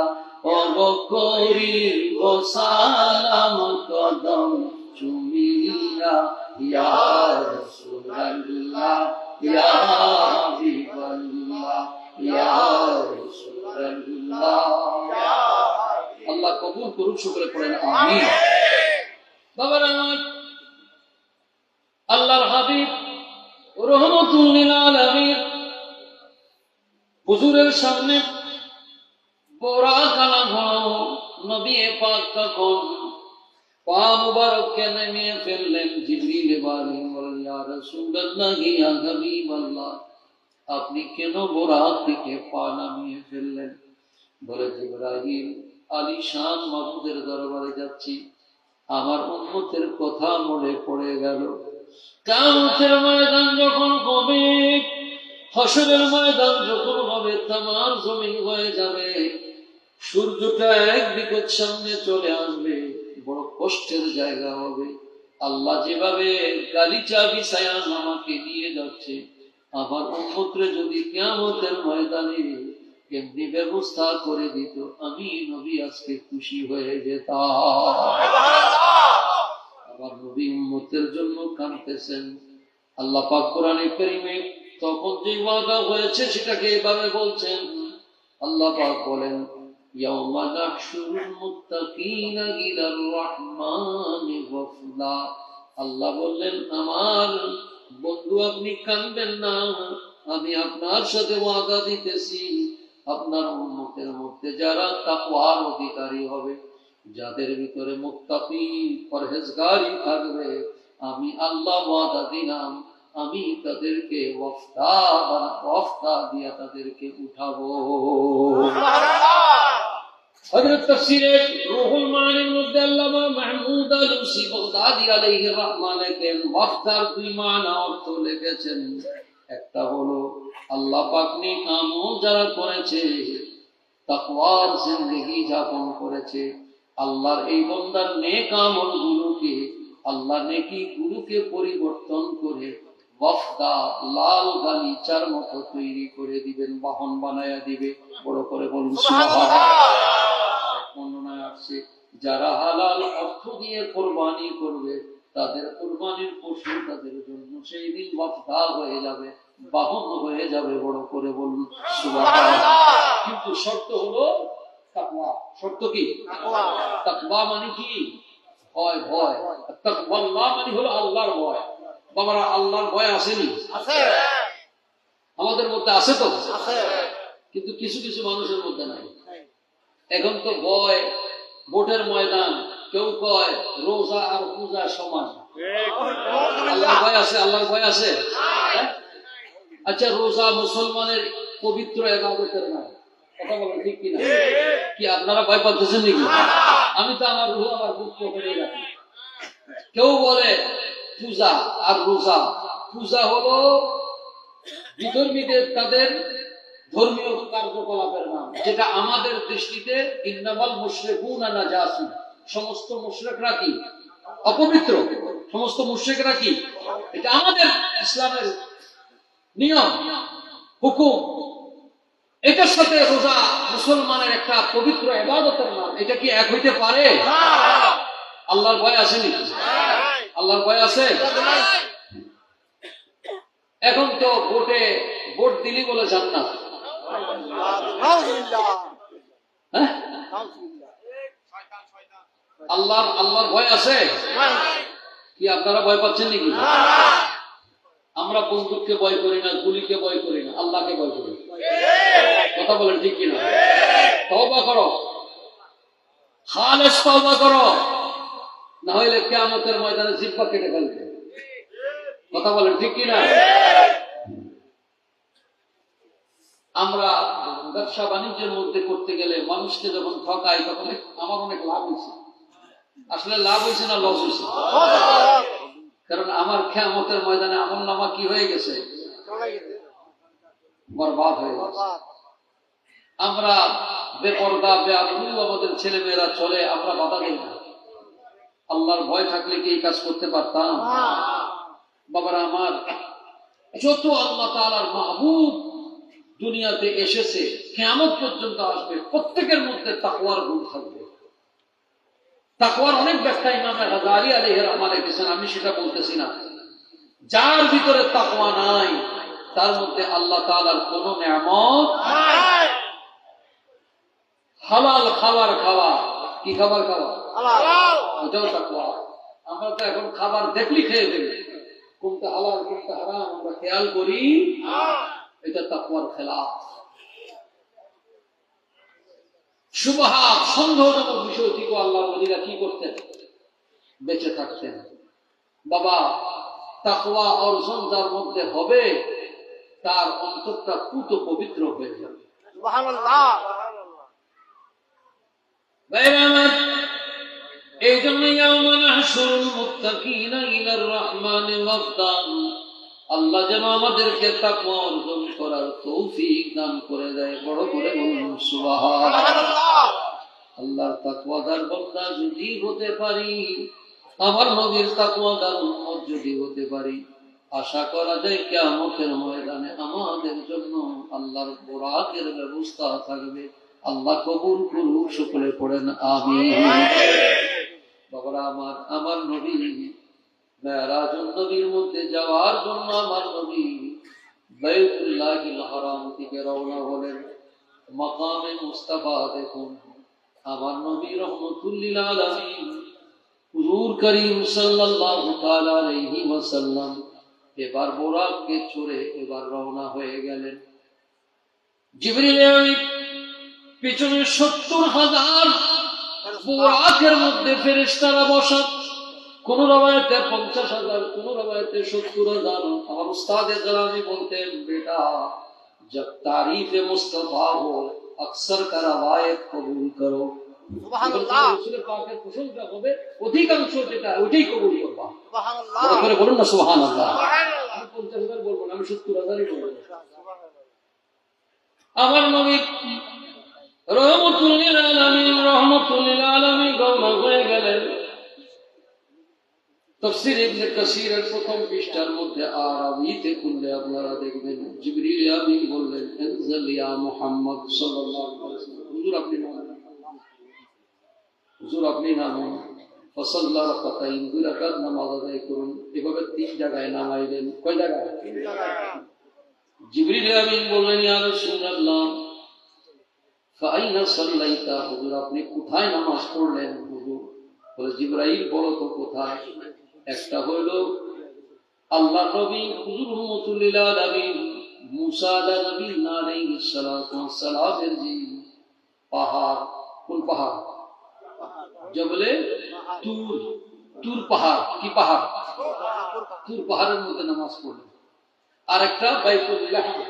S2: ও গো করি বসালাম কদম চুমিয়া, ইয়া রাসূলুল্লাহ, ইয়া হাবিবাল্লাহ, ইয়া রাসূলুল্লাহ। আল্লাহ কবুল করুক, শুকর করেন আমিন। বাবার আমার আল্লাহর হাবিব রহমাতুল লিল আলামিন হুজুরের সামনে বড়া কালা ঘন নবী পাক তখন পা মুবারককে নামিয়ে ফেললেন। জিবরিল এবারে বললেন, ইয়া রাসূলুল্লাহ, ইয়া হাবিবাল্লাহ, আপনি কেন বোরাক থেকে পা নামিয়ে ফেললেন? বলে, জিবরাইল, আলিশান মাবুদের দরবারে যাচ্ছি, আমার উম্মতের কথা মনে পড়ে গেল। কিয়ামতের ময়দান যখন হবে, হাসরের ময়দান যখন হবে, তামার জমিন হয়ে যাবে, সূর্যটা একদিকে সামনে চলে আসবে, বড় কষ্টের জায়গা হবে। আল্লাহ যেভাবে গালিচা বিছায়া আমাকে নিয়ে যাচ্ছে, আমার উম্মতরে যদি কিয়ামতের ময়দানে এমনি ব্যবস্থা করে দিত, আমি নবী আজকে খুশি হয়ে যেতাম। আমার নবী উম্মতের জন্য কাঁদতেছেন। আল্লাহ পাক কোরআনে কারীমে তখন যে ওয়াদা হয়েছে সেটাকে এভাবে বলছেন। আল্লাহ পাক বলেন, ইয়াউমা নাহশুরুল মুত্তাকিনা ইলার রাহমানি ওয়াফদা। আল্লাহ বললেন, আমার বন্ধু আপনি কাঁদবেন না, আমি আপনার সাথে ওয়াদা দিতেছি, আপনার উম্মতের মধ্যে যারা তাকওয়ার অধিকারী হবে, যাদের ভিতরে মুত্তাকি পরহেজগারি থাকবে, আমি আল্লাহ ওয়াদা দিলাম আমি তাদেরকে ওয়াফদা দিয়া তাদেরকে উঠাবো। হযরত তাফসীরে রুহুল মানির মধ্যে আল্লামা মাহমুদ আল-লুসি বাগদাদি আলাইহির রহমান লেখেন, ওয়াফদার দুই মানা অর্থ লিখেছেন। একটা হলো আল্লাহ পাক নেক আমল যারা করেছে, তাকওয়ার জিন্দেগি যাপন করেছে, আল্লাহর এই বান্দার নেক আমল গুলোকে, আল্লাহ নেকি গুলোকে পরিবর্তন করে ওয়াফদা লাল গালিচার মতো তৈরি করে দিবেন, বাহন বানায়া দিবে। বড় করে বলুন সুবহানাল্লাহ। বর্ণনায় আসছে যারা হালাল অর্থ দিয়ে কোরবানি করবে, তাদের কোরবানির পশু তাদের জন্য সেই দিন ওয়াফদা হয়ে যাবে, বাহন হয়ে যাবে। বড় করে বলুন সুবহানাল্লাহ। কিন্তু শর্ত হলো তাকওয়া। শর্ত কি? তাকওয়া মানে কি? ভয়। ভয়। তাকওয়াল্লাহ মানে হলো আল্লাহর ভয়। বাবারা, আল্লাহর ভয় আসেনি?
S3: আছে।
S2: আমাদের মধ্যে আছে তো,
S3: আছে।
S2: কিন্তু কিছু কিছু মানুষের মধ্যে নাই। এখন তো ভয়, ভোটের ময়দান, কেউ কয় রোজা আর পূজা সমান। আল্লাহর ভয় আছে? আল্লাহর ভয় আছে? আচ্ছা, রোজা মুসলমানের পবিত্র ইবাদতের নাম, কথা বলেন ঠিক কিনা? কি আপনারা ভয় পাচ্ছেন নাকি? আমি তো আমার রুহ আমার বুক পকেটে রাখি। কেউ বলে পূজা আর রোজা, পূজা হলো বিধর্মীদের তাদের ধর্মীয় কার্যকলাপের নাম, যেটা আমাদের দৃষ্টিতে ইন্নামাল মুশরিকুনা নাজাসুন, সমস্ত মুশরিকরা কি? অপবিত্র। সমস্ত মুশরিকরা কি? এটা আমাদের ইসলামের নিয়ম, হুকুম। এটার সাথে রোজা মুসলমানের একটা পবিত্র ইবাদতের নাম, এটা কি এক হইতে পারে? আল্লাহর ভয় আসেনি? আল্লাহর ভয় আছে? এখন তো ভোট দিলি বলে জান্নাত। হ্যাঁ, আল্লাহর ভয় আছে কি? আপনারা ভয় পাচ্ছেন নাকি? আমরা বন্দুককে ভয় করি না, গুলিকে ভয় করি না, আল্লাহকে ভয় করি। কথা বলেন ঠিক কিনা? তওবা করো, খালেস তওবা করো, না হইলে কিয়ামতের ময়দানে জিহ্বা কেটে ফেলবে। কথা বলেন ঠিক কিনা? আমরা ব্যবসা বাণিজ্যের মধ্যে করতে গেলে মানুষকে যখন ঠকাই, তখন আমার অনেক লাভ হয়েছে। আসলে লাভ হয়েছে না লস হয়েছে? কারণ আমার কিয়ামতের ময়দানে আমলনামা কি হয়ে গেছে? বরবাদ হয়ে গেছে। আমরা বেপরদা বেআবরু আমাদের ছেলে মেয়েরা চলে, আমরা বাধা দিই না। আল্লাহর ভয় থাকলে কি এই কাজ করতে পারতাম? বাবারা আমার, যত আল্লাহ তাআলার মাহবুব দুনিয়াতে এসেছে, কিয়ামত পর্যন্ত আসবে, প্রত্যেকের মধ্যে তাকওয়ার গুণ থাকবে। তাকওয়ার অনেক ব্যাখ্যা ইমাম গাযালি আলাইহির রহমান লিখেছেন, আমি সেটা বলতেছি না। যার ভিতরে তাকওয়া নাই, তার মধ্যে আল্লাহ তাআলার কোন নিয়ামত নাই। হালাল খাবার খাওয়া, কি খাবার খাওয়া? হালাল। এটাও তাকওয়া। আমরা তো এখন খাবার দেখলি খেয়ে ফেলি, কোনটা হালাল কোনটা হারাম আমরা খেয়াল করি। এটা তাকওয়ার খেলাফ। শুবহাত, সন্দেহজনক বিষয় থেকে আল্লাহর ওলিরা কি করতেন? বেঁচে থাকতেন। বাবা, তাকওয়া অর্জন যার মধ্যে হবে, তার অন্তরটা পুত পবিত্র হয়ে যাবে।
S3: সুবহানাল্লাহ।
S2: এই জন্য ইয়াউমা নাহশুরুল মুত্তাকিনা ইলার রহমানি ওয়াফদান, আল্লাহ যেন আমাদেরকে তাকওয়া অর্জন করার তৌফিক দান করে দেয়। বড় করে বলুন সুবহানাল্লাহ। আল্লাহর তাকওয়াদার বান্দা যদি হতে পারি, আমার নবীর তাকওয়াদার উম্মত যদি হতে পারি, আশা করা যায় কিয়ামতের ময়দানে আমাদের জন্য আল্লাহর বোরাকের ব্যবস্থা থাকবে। আল্লাহ কবুল করুক, সকলে পড়েন আমিন। বাবারা আমার, আমার নবী মেরাজুন নবীর মধ্যে যাওয়ার জন্য আমার নবী বাইতুল্লাহিল হারাম থেকে রওনা হলেন। মাকামে মুস্তাফা দেখুন, আমার নবী রাহমাতুল লিল আলামিন হুজুর করিম সাল্লাল্লাহু তাআলা আলাইহি ওয়াসাল্লাম এবার বোরাককে চড়ে এবার রওনা হয়ে গেলেন। জিবরিল আমিন পিছনে 70,000 বুরাকের মধ্যে ফেরেশতারা বসা, কোন রবায়তে 50,000, কোন রবায়তে 70,000। আমার উস্তাদে গ্রামী বলতেন, বেটা जब तारीफ मुस्तफा हो अक्सर का रवायत कबूल करो।
S3: সুবহানাল্লাহ
S2: রাসূলের পাকের প্রশংসা হবে, অধিকাংশ যেটা ওইটাই কবুল করবা।
S3: সুবহানাল্লাহ
S2: বড় করে বলুন না সুবহানাল্লাহ।
S3: সুবহানাল্লাহ
S2: আমি 50,000 বলবো না, আমি 70,000ই বলবো। আমার নবী রহমাতুল লিল আলামিন গৌরব হয়ে গেলেন। তাফসীর ইবনে কাসীরের প্রথম পৃষ্ঠার মধ্যে আরবিতে খুললে আপনারা দেখবেন, জিবরিল আমিন বললেন, ইনজাল ইয়া মুহাম্মদ সাল্লাল্লাহু আলাইহি ওয়াসাল্লাম, হুজুর আপনি নামেন, হুজুর আপনি নামেন। ফাসাল্লা রাকাতাইন, 2 রাকাত নামাজ আদায় করুন। এভাবে 3 জায়গায় নামাইলেন। কয় জায়গায়? জিবরিল আমিন বললেন, ইয়া রাসূলুল্লাহ ফাআইনা সাল্লাইতা, হুজুর আপনি কোথায় নামাজ পড়লেন? হুজুর বলে, জিবরাইল বলো তো কোথায়? একটা হইল আল্লাহ নবী হুজুর রহমাতুল লিল আলামিন মুসা আলাইহিস সালাতু ওয়াস সালামের যে পাহাড়, কোন পাহাড়? জবলে তুর, তুর পাহাড়। কি পাহাড়? তুর পাহাড়ের মধ্যে নামাজ পড়লেন। আর একটা বাইতুল লাহম,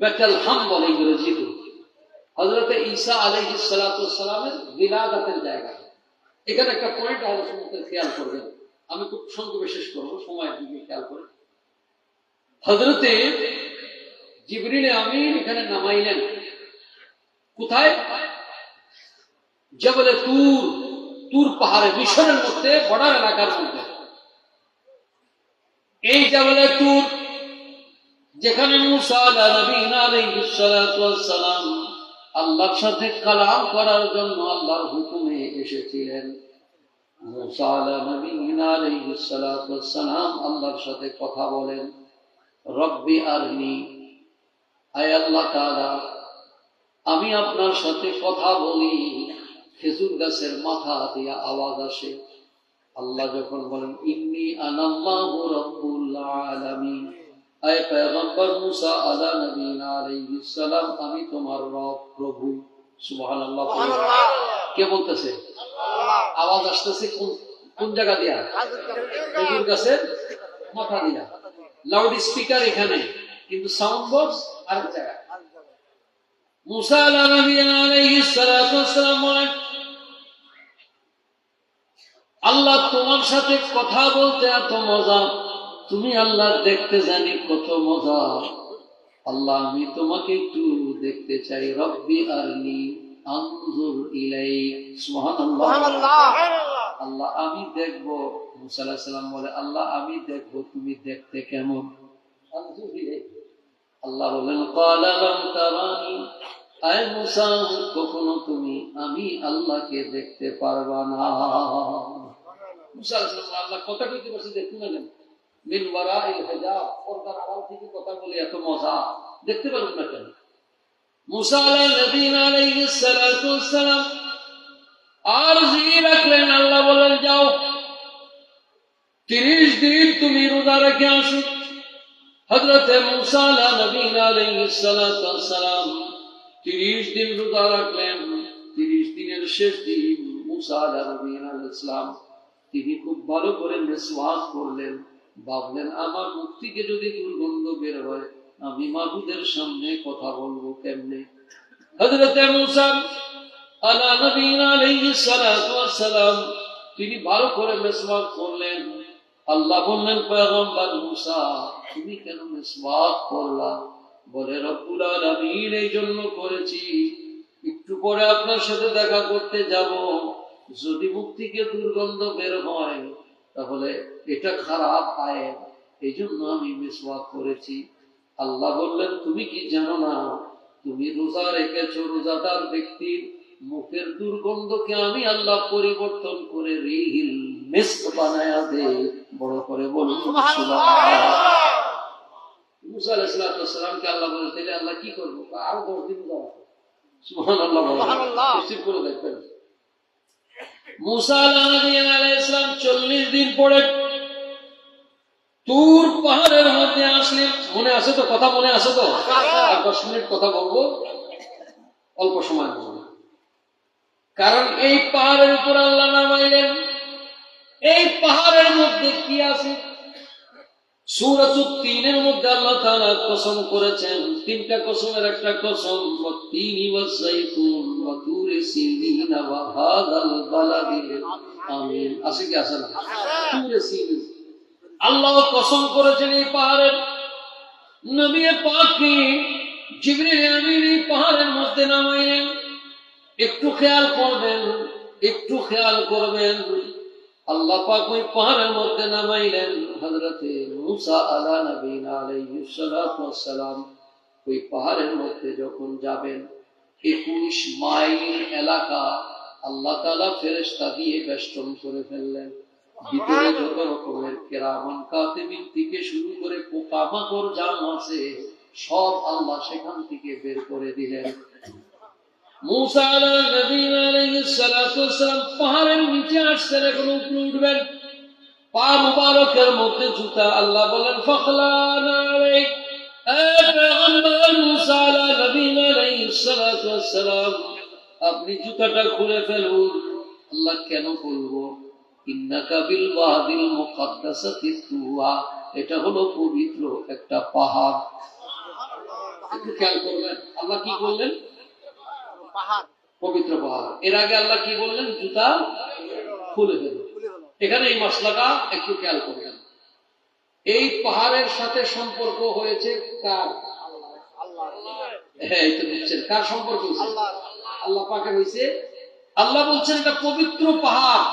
S2: বেতুল হাম বলে ইংরেজিতে, হযরত ঈসা আলাইহিস সালাতু ওয়াস সালামের বিলাদাতের জায়গা। এখানে একটা পয়েন্ট আলোচনা করতে খেয়াল করবেন, আমি খুব সংক্ষেপে শেষ করবো, সময়ের দিকে খেয়াল করে। হযরতে জিবরিল আমিন এখানে নামাইলেন কোথায়? জবলে তুর, তুর পাহাড়ে, মিশরের মধ্যে, বর্ডার এলাকার মধ্যে। এই জবলে তুর, যেখানে মুসা আলাইহিস সালাতু ওয়াস সালাম আল্লাহর সাথে কালাম করার জন্য আল্লাহর হুকুমে এসেছিলেন। মুসা আলাইহিস সালাতু ওয়াস সালাম আল্লাহর সাথে কথা বলেন, রব্বি আরনি, আয় আল্লাহ তাআলা আমি আপনার সাথে কথা বলি। খেজুর গাছের মাথা দিয়ে আওয়াজ আসে। আল্লাহ যখন বলেন, ইন্নী আনাল্লাহু রাব্বুল আলামিন, আয় পয়গম্বর মুসা আলাইহিস সালাম আমি তোমার রব, প্রভু। সুবহানাল্লাহ। কে বলতেছে? আওয়াজ আসতেছে কোন জায়গা দিয়া? খেজুর গাছের মাথা দিয়া। লাউড স্পিকার এখানে, কিন্তু সাউন্ড বক্স আরেক জায়গায়। মুসা আলাইহিস সালাতু ওয়াস সালাম বলেন, আল্লাহ তোমার সাথে কথা বলতে এত মজা, তুমি আল্লাহ দেখতে জানি কত মজা। আল্লাহ আমি তোমাকে একটু দেখতে চাই, রব্বি আরনি আনজুর ইলাইক। সুবহানাল্লাহ। আল্লাহ আমি দেখব। মুসা আলাইহিস সালাম বলে, আল্লাহ আমি দেখব তুমি দেখতে কেমন। আনজুর ইলাইক। আল্লাহ বলেন, ক্বালা লাম তারানি, আয় মুসা কখনো তুমি আমি আল্লাহকে দেখতে পারবা না। মুসা আলাইহিস সালাম আল্লাহ কথা কইতে পারছে, দেখুন না কেন? মিন ওয়ারাইল হিজাব, পর্দার আড়াল থেকে কথা বলে এত মজা, দেখতে পারবেন না কেন? মুসা আলাইহিস সালাতু ওয়াস সালাম আরজি রাখলেন। আল্লাহ বলেন, যাও 30 দিন তুমি রোজা রেখে আসো। হযরতে মুসা আলাইহিস সালাতু ওয়াস সালাম 30 দিন রোজা রাখলেন। 30 দিনের শেষ দিন মুসা আলাইহিস সালাম তিনি খুব ভালো করে মিসওয়াক করলেন। ভাবলেন, আমার মুখ থেকে যদি দুর্গন্ধ বের হয় আমি মাবুদের সামনে কথা বলবো কেমনে? হযরতে মুসা আলাইহিস সালাতু ওয়াস সালাম তিনি ভালো করে মিসওয়াক করলেন। আল্লাহ বললেন, পয়গম্বর মুসা তুমি কেন মিসওয়াক করলা? বলে, রব্বুল আলামিন এই জন্য করেছি, একটু পরে আপনার সাথে দেখা করতে যাব, যদি মুখ থেকে দুর্গন্ধ বের হয় তাহলে এটা খারাপ আইন, এই জন্য আমি মিসওয়াক করেছি। আল্লাহ বললেন, তুমি কি জানো না তুমি রোজা রেখেছো, রোজাদার ব্যক্তির মুখের দুর্গন্ধকে আমি আল্লাহ পরিবর্তন করে রিহিল মিস্ক বানায়া দে। বড় করে বলুন সুবহানাল্লাহ। মুসা আলাইহিস সালামকে আল্লাহ বলেন, তাহলে আল্লাহ কি করবো? আরো 10 দিন যাও। সুবহানাল্লাহ। তফসীর করে দেখবেন। মুসা আলাইহিস সালাম 40 দিন পরে তুর পাহাড়ের মধ্যে আসলেন। মনে আছে তো? কথা মনে আছে তো? আর 10 মিনিট কথা বলবো। অল্প সময়ের মধ্যে। কারণ এই পাহাড়ের উপর আল্লাহ নামাইলেন, এই পাহাড়ের মধ্যে কি আছে? সূরাতুত তিনের মধ্যে আল্লাহ তাআলা কসম করেছেন, তিনটা কসমের একটা কসম, ওয়াত-তিনি ওয়াজ-যাইতুন ওয়া তুরি সিনিন ওয়া হাযাল বালাদিল আমিন। আছে কি আছে না? তুরি সিনিন আল্লাহ কসম করেছেন এই পাহাড়ের। নবী পাককে জিবরিল আমিন এই পাহাড়ের মধ্যে নামাইলেন। একটু খেয়াল করবেন, একটু খেয়াল করবেন, আল্লাহ পাক ওই পাহাড়ের মধ্যে নামাইলেন হযরতে মূসা আলা নবীনা আলাইহিস সালাতু ওয়াস সালাম। ওই পাহাড়ের মধ্যে যখন যাবেন 21 মাইল এলাকা আল্লাহ তাআলা ফেরেশতা দিয়ে বেষ্টন করে ফেললেন। ভিতরে যত রকমের কেরামান কাতিবিন থেকে শুরু করে পোকামাকড় যা আছে সব আল্লাহ সেখান থেকে বের করে দিলেন। মূসা আলাইহিস সালাতু ওয়াস সালাম পাহাড়ের নিচে আসছেন, এখন উপরে উঠবেন। পা মুবারকের মধ্যে জুতা। আল্লাহ বলেন ফাখলানা আলাইক, এ পয়গম্বর মূসা আলাইহিস সালাতু ওয়াস সালাম, আপনি জুতাটা খুলে ফেলুন। আল্লাহ কেন বলবো? ইন্নাকা বিল ওয়াদিল মুকাদ্দাসাতি তুওয়া, এটা হলো পবিত্র একটা পাহাড়। একটু খেয়াল করবেন, আল্লাহ কি বললেন?
S3: পাহাড়,
S2: পবিত্র পাহাড়। এর আগে আল্লাহ কি বললেন? জুতা খুলে ফেলুন। এখানে এই মশলাটা একটু খেয়াল করবেন। এই পাহাড়ের সাথে সম্পর্ক হয়েছে কার? হ্যাঁ, এই তো বুঝছেন কার সম্পর্ক হয়েছে? আল্লাহ পাকের হয়েছে। আল্লাহ বলছেন এটা পবিত্র পাহাড়।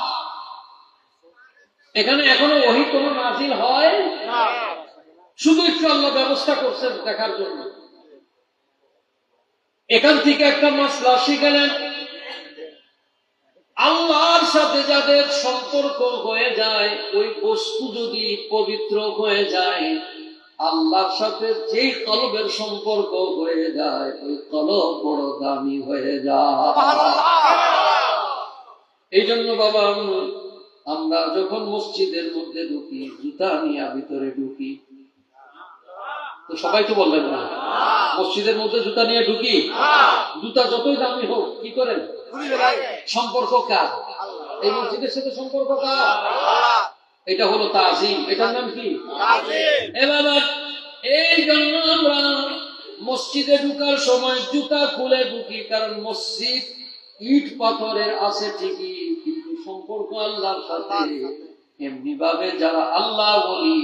S2: এখানে এখনো ওহী কোনো নাযিল হয় না, শুধু একটু আল্লাহ ব্যবস্থা করছেন দেখার জন্য। এখান থেকে একটা মাসলা শিখলেন, আল্লাহর সাথে যাদের সম্পর্ক হয়ে যায়, ওই বস্তু যদি পবিত্র হয়ে যায়, আল্লাহর সাথে যেই কলবের সম্পর্ক হয়ে যায়, ওই কলব বড় দামি হয়ে যায়। এই জন্য বাবা, আমরা যখন মসজিদের মধ্যে ঢুকি, জুতা নিয়ে ভিতরে ঢুকি, তো সবাই তো বলবেন না, মসজিদের মধ্যে জুতা নিয়ে ঢুকি। জুতা যতই দামি হোক, কি করেন? সম্পর্ক কার? এই মসজিদের সাথে সম্পর্ক কার? এটা হলো তাজিম। এটার নাম কি? এবার এই জন্য আমরা মসজিদে ঢুকার সময় জুতা খুলে ঢুকি, কারণ মসজিদ ইট পাথরের আছে ঠিকই, কিন্তু সম্পর্ক আল্লাহর সাথে। এমনি ভাবে যারা আল্লাহ ওলি,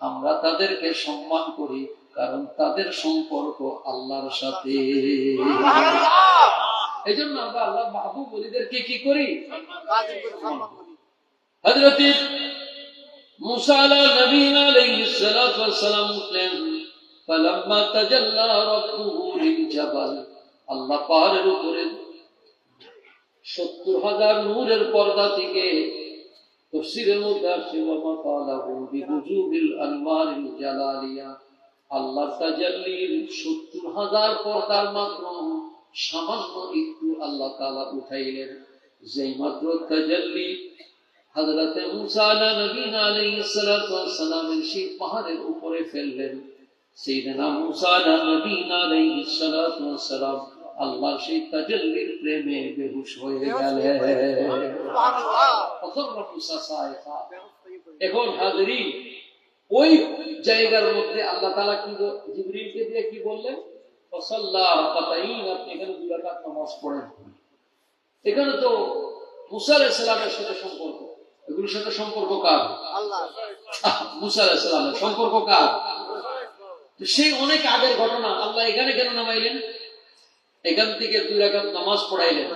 S2: আমরা তাদেরকে সম্মান করি, কারণ তাদের সম্পর্ক আল্লাহর সাথে। এই জন্য আমরা আল্লাহ মাহবুব ওলিদেরকে কি করি? হযরত মূসা আলাইহিস সালাতু ওয়াস সালাম উঠলেন। ফালাম্মা তাজাল্লা রাব্বুহু লিল জাবাল, আল্লাহ পাহাড়ের উপরে 70,000 নূরের পর্দা থেকে তাফসীরের মধ্যে আসছে ওয়া মা তালাহু বিহুজুবিল আনওয়ারিল জালালিয়া, আল্লাহ তাজাল্লির 70,000 পর্দার মাত্র সামান্য একটু আল্লাহ তাআলা উঠাইলেন। যেই মাত্র তাজাল্লি হযরত মূসা আলাইহিস সালাতু ওয়াস সালামের সেই পাহাড়ের উপরে ফেললেন, সাইয়েদনা মূসা আলাইহিস সালাতু ওয়াস সালাম আল্লাহর সেই তাজাল্লির প্রেমে বেহুশ হয়ে গেলেন। এখন হাজরিন, ওই জায়গার মধ্যে আল্লাহ তাআলা কি জিবরিলকে দিয়ে কি বললেন? ফাসাল্লা রাকাতাইন, আপনি এখানে 2 রাকাত নামাজ পড়েন। এখানে তো মূসা আলাইহিস সালামের সাথে সম্পর্ক, এগুলোর সাথে সম্পর্ক কার? আল্লাহ। মূসা আলাইহিস সালামের সম্পর্ক কার? তো সেই অনেক আগের ঘটনা। আল্লাহ এখানে কেন নামাইলেন? এখান থেকে 2 রাকাত নামাজ পড়াইলেন।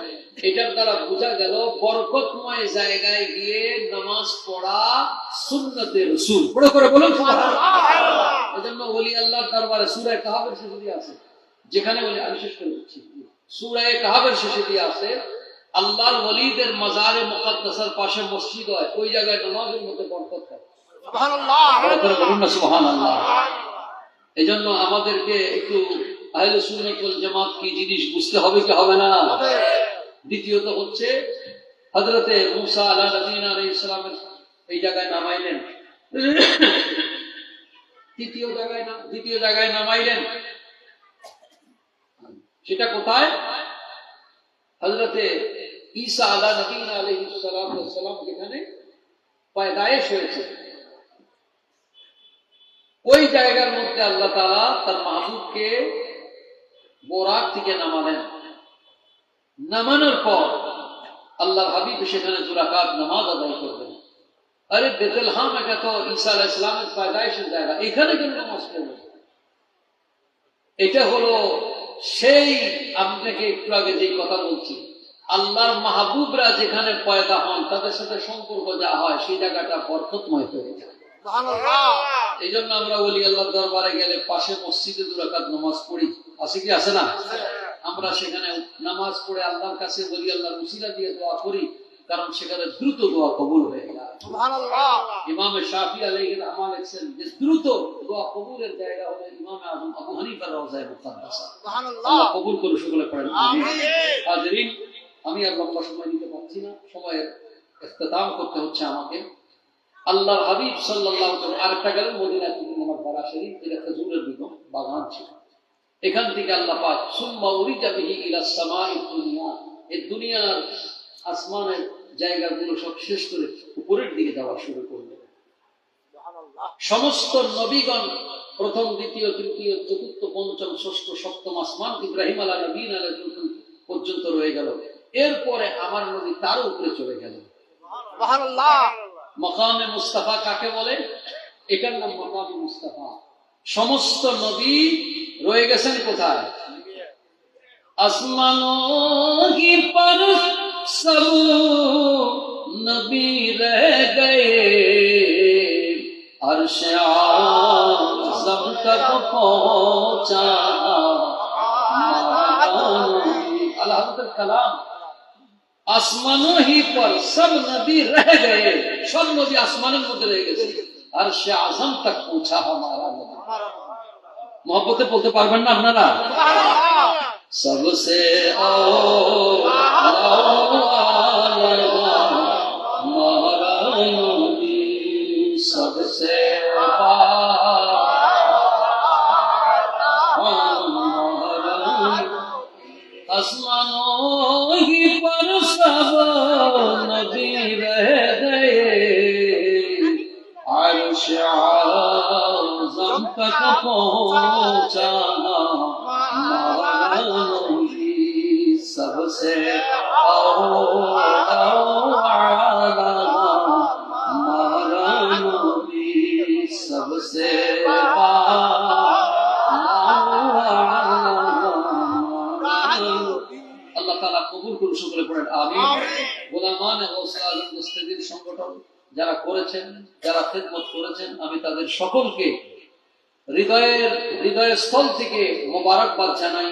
S2: এটার দ্বারা বোঝা গেল বরকতময় জায়গায় গিয়ে নামাজ পড়া সুন্নতে রাসূল। পড়ে করে বলুন সুবহানাল্লাহ। এজন্য ওলি আল্লাহর দরবারে সূরা কাহফের শেষে দিয়ে আছে, যেখানে ওলি আমি শেষ করে দিচ্ছি, সূরা কাহফের শেষে দিয়ে আছে, আল্লাহর ওলিদের মাজারে মুকদ্দাসের পাশে মসজিদ হয়, ওই জায়গায় নামাজের মধ্যে বরকত হয়। সুবহানাল্লাহ। পড়ে করে বলুন না সুবহানাল্লাহ। এজন্য আমাদেরকে একটু আহলে সুন্নাত ওয়াল জামাত কি জিনিস বুঝতে হবে কি হবে না? দ্বিতীয়ত হচ্ছে হযরতে মূসা আলাইহিস সালামের এই জায়গায় নামাইলেন, দ্বিতীয় জায়গায় নামাইলেন। সেটা কোথায়? হযরতে ঈসা আলা নবীনা আলাইহিস সালাতু ওয়াস সালাম যেখানে পয়দায়েশ হয়েছে, ওই জায়গার মধ্যে আল্লাহ তাআলা তার মাহবুবকে বোরাক থেকে নামালেন। নামানোর পর আল্লাহর হাবিব সেখানে 2 রাকাত নামাজ আদায় করবেন। আরে বেতলহাম, এটা তো ঈসা আলাইহিস সালামের পয়দায়েশের জায়গা, এখানে কেন নামাজ পড়বেন? এটা হলো সেই, আপনাকে একটু আগে যেই কথা বলছি, আল্লাহর মাহবুবরা যেখানে পয়দা হন তাদের সাথে সম্পর্ক যা হয় সেই জায়গাটা বরকতময় হয়ে যায়। এই জন্য আমরা ওলি আল্লাহর দরবারে গেলে পাশে মসজিদে 2 রাকাত নামাজ পড়ি, আছে কি আছে না? আমরা সেখানে নামাজ পড়ে আল্লাহর কাছে ওলি আল্লাহর উসিলা দিয়ে দোয়া করি, কারণ সেখানে দ্রুত দোয়া কবুল হয়ে যায়। ইমাম শাফি আলাইহির রহমান লিখছেন যে দ্রুত দোয়া কবুলের জায়গা হলো ইমাম আযম আবু হানিফার রওজায়ে মুকাদ্দাসা। আল্লাহ কবুল করুন, সকলে পড়েন আমিন। হাজিরিন, আমি আর লম্বা সময় নিতে পারছি না, সময়ের ইখতিতাম করতে হচ্ছে আমাকে। আল্লাহর হাবিব সাল্লাল্লাহু আলাইহি ওয়াসাল্লাম আরেকটা গেলেন মদিনা থেকে মুনাওয়ারা শরীফ, এটা খেজুরের বাগান ছিল। এখান থেকে আল্লাহ পাক সুম্মা উরিজা বিহি ইলাস সামাইদ দুনিয়া, এই দুনিয়ার আসমানের জায়গাগুলো সব শেষ করে উপরের দিকে যাওয়া শুরু করলেন। সমস্ত নবীগণ প্রথম, দ্বিতীয়, তৃতীয়, চতুর্থ, পঞ্চম, ষষ্ঠ, সপ্তম আসমান ইব্রাহিম আলাইহিস নবীন আলাইহিস পর্যন্ত রয়ে গেল। এরপরে আমার নবী তার উপরে চলে গেলেন। সুবহানাল্লাহ। মাকামে মুস্তাফা কাকে বলে? এটার নাম মাকামে মুস্তাফা। সমস্ত নবী রয়ে গেছেন কোথায়? আসমানোं की पर सब नबी रह गए, अर्श आज़म तक पहुंचा अल्लाह का कलाम। আসমানোं ही पर सब नबी रह गए, सब नबी আসমানের মধ্যে রয়ে গেছে, अर्श आज़म तक पहुंचा हमारा नबी। मोहब्बते बोलते पारবেন না আপনারা? सबसे सबसे आसमानों ही पर सब नबी रह गए, अर्श आज़म तक पहुंचा सबसे सबसे আল্লাহ তাআলা কবুল করুন, সকলে পড়েন আমিন। গোলামান গাউসুল আজম দস্তগীর সংগঠন যারা করেছেন, যারা খেদমত করেছেন, আমি তাদের সকলকে হৃদয়ের স্থল থেকে মোবারকবাদ জানাই।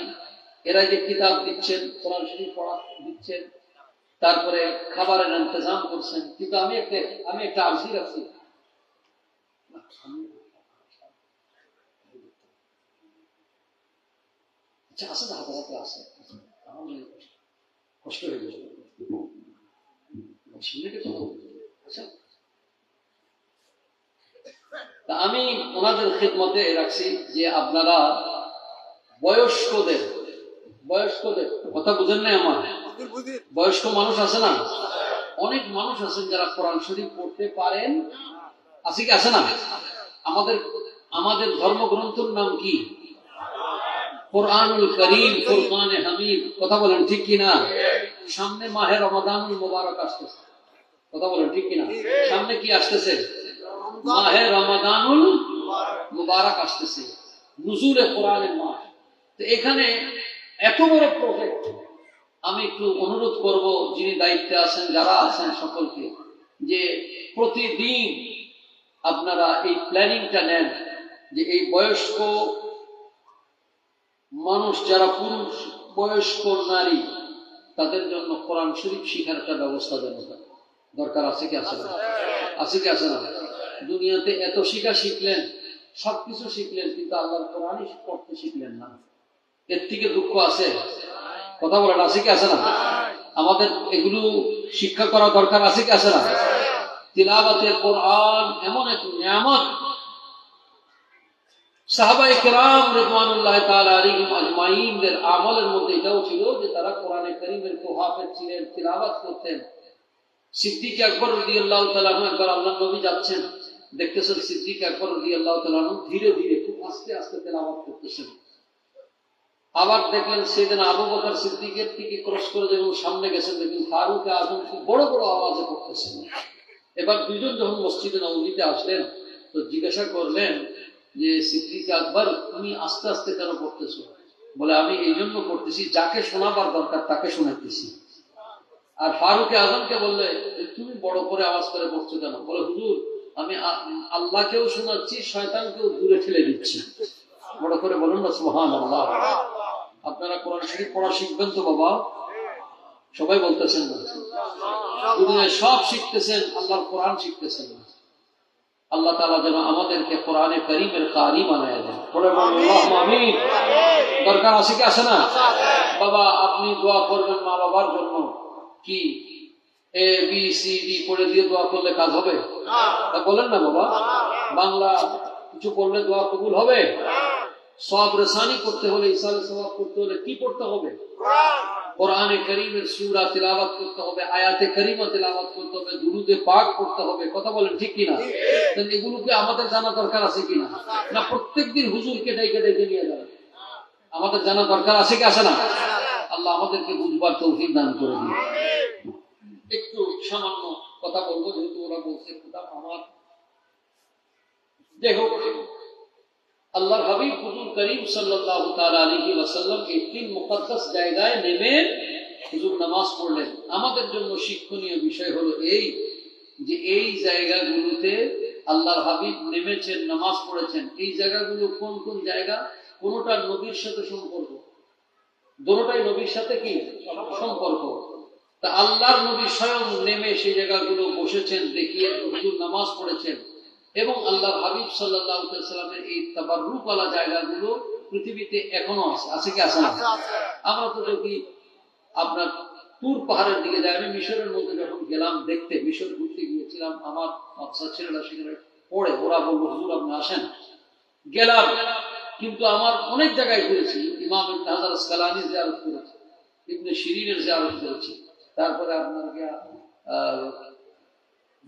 S2: এরা যে কিতাব দিচ্ছেন, কোরআন শরীফ পড়া দিচ্ছেন, তারপরে খাবারের ইন্তজাম করছেন, কিন্তু আমি একটা আর্জি রাখছি, আচ্ছা আছে না, হাতে আছে, কষ্ট হয়ে গেছে। আচ্ছা, তা আমি ওনাদের খিদমতে রাখছি যে আপনারা বয়স্কদের কথা বুঝেন না? আমার বয়স্ক মানুষ আছে না, অনেক মানুষ আছেন যারা কোরআন শরীফ পড়তে পারেন, আছে কি আছে না? আমাদের ধর্মগ্রন্থের নাম কি? কোরআনুল করিম, ফুরকানে হামিদ। কথা বলেন ঠিক কিনা? সামনে মাহে রমাদানুল মুবারক আসতেছে, কথা বলেন ঠিক কিনা? সামনে কি আসতেছে? মাহে রমাদানুল মুবারক আসতেছে, নুজুলে কোরআনের মাস। তো এখানে এত বড় প্রজেক্ট, আমি একটু অনুরোধ করব যিনি দায়িত্বে আছেন, যারা আছেন সকলকে, যে প্রতিদিন আপনারা এই প্ল্যানিংটা নেন যে এই বয়স্ক মানুষ যারা পুরুষ, বয়স্ক নারী, তাদের জন্য কোরআন শরীফ শিখার একটা ব্যবস্থা দরকার আছে কি আছে না? আছে কি আছে না? দুনিয়াতে এত শিখলেন, সবকিছু শিখলেন, কিন্তু আল্লাহর কোরআনই পড়তে শিখলেন না। এর থেকে দুঃখ আছে? কথা বলেন, আছে কি আছে না? আমাদের এগুলো শিক্ষা করা দরকার, আছে কি আছে না? তিলাওয়াতে কোরআন এমন এক নিয়ামত, সাহাবায়ে কেরাম রিদওয়ানুল্লাহি তাআলা আলাইহিম আজমাইনদের আমলের মধ্যে এটাও ছিল যে তারা কোরআনে কারীমের হাফেজ ছিলেন, তিলাওয়াত করতেন। সিদ্দিক আকবর রাদিয়াল্লাহু তাআলা আনহু একবার আল্লাহর নবী যাচ্ছেন, দেখতেছেন সিদ্দিক আকবর রাদিয়াল্লাহু তাআলা আনহু ধীরে ধীরে খুব আস্তে আস্তে তিলাওয়াত করতেছেন। আবার দেখলেন সাইয়েদনা আবু বকর সিদ্দিকের থেকে ক্রস করে যখন সামনে গেছেন, দেখলেন ফারুক আযম খুব বড় বড় আওয়াজে পড়তেছেন। এবার দুজন যখন মসজিদে নববীতে আসলেন তো জিজ্ঞাসা করলেন যে সিদ্দিক আকবর, তুমি আস্তে আস্তে কেন পড়তেছো? বলে, আমি এই জন্য পড়তেছি যাকে শোনাবার দরকার তাকে শোনাতেছি। আর ফারুক আজমকে বললে, তুমি বড় করে আওয়াজ করে পড়ছো কেন? বলে, হুজুর, আমি আল্লাহকেও শোনাচ্ছি, শয়তানকেও দূরে ঠেলে দিচ্ছি। বড় করে বলুন না সুবহানাল্লাহ। আপনারা কোরআন শরীফ পড়া শিখবেন তো বাবা? সবাই বলতেছেন না? দুনিয়ায় সব শিখতেছেন, আল্লাহর কোরআন শিখতেছেন না। আল্লাহ তাআলা যেন আমাদেরকে কোরআনে কারীমের কারি বানায় দেন। পড়ে বলুন আল্লাহুম্মা আমিন। দরকার আছে কি আসে না? বাবা, আপনি দোয়া করবেন মা বাবার জন্য, কি এ বি সি ডি পড়ে দিয়ে দোয়া করলে কাজ হবে? বলেন না বাবা? বাংলা কিছু পড়লে দোয়া কবুল হবে? সওয়াব রেসানি করতে হলে, ইসালে সওয়াব করতে হলে কি পড়তে হবে? কোরআনে কারীমের সূরা তিলাওয়াত করতে হবে, আয়াতে কারীমা তিলাওয়াত করতে হবে, দুরুদে পাক পড়তে হবে। কথা বলেন ঠিক কিনা? তাহলে এগুলোকে আমাদের জানা দরকার আছে কিনা? না প্রত্যেকদিন হুজুরকে ডেকে ডেকে নিয়ে যাবে? আমাদের জানা দরকার আছে কি আসে না? আল্লাহ আমাদেরকে বুঝবার তৌফিক দান করে দিন। একটু সামান্য কথা বলবো, যেহেতু ওরা বলছে আমার দেখো, আল্লাহর হাবিব হুজুর করিম সাল্লাল্লাহু তাআলা আলাইহি ওয়াসাল্লাম এই তিন মুকদ্দাস জায়গায় নেমে হুজুর নামাজ পড়লেন। আমাদের জন্য শিক্ষণীয় বিষয় হলো এই যে এই জায়গাগুলোতে আল্লাহর হাবিব নেমেছেন, নামাজ পড়েছেন। এই জায়গাগুলো কোন কোন জায়গা? কোনটা নবীর সাথে সম্পর্ক, দুটোটাই নবীর সাথে কি সম্পর্ক। তা আল্লাহর নবী স্বয়ং নেমে সেই জায়গাগুলো বসেছেন, দেখিয়ে হুজুর নামাজ পড়েছেন। এবং আল্লাহর হাবিব সাল্লাল্লাহু আলাইহি সাল্লামের এই তাবাররুকওয়ালা জায়গাগুলো পৃথিবীতে এখনো আছে। আছে কি আছে না? আমরা তো যদি আপনার তুর পাহাড়ের দিকে যাই, আমি মিশরের মধ্যে যখন গেলাম দেখতে, মিশর ঘুরতে গিয়েছিলাম, আমার বাচ্চা ছেলেরা সেখানে পড়ে, ওরা বললো হুজুর আপনি আসেন। গেলাম, কিন্তু আমার অনেক জায়গায় ঘুরেছি। ইমাম ইবনে হাজার আসকালানী জিয়ারত করেছি, ইবনে শিরিনের জিয়ারত করেছি, তারপরে আপনার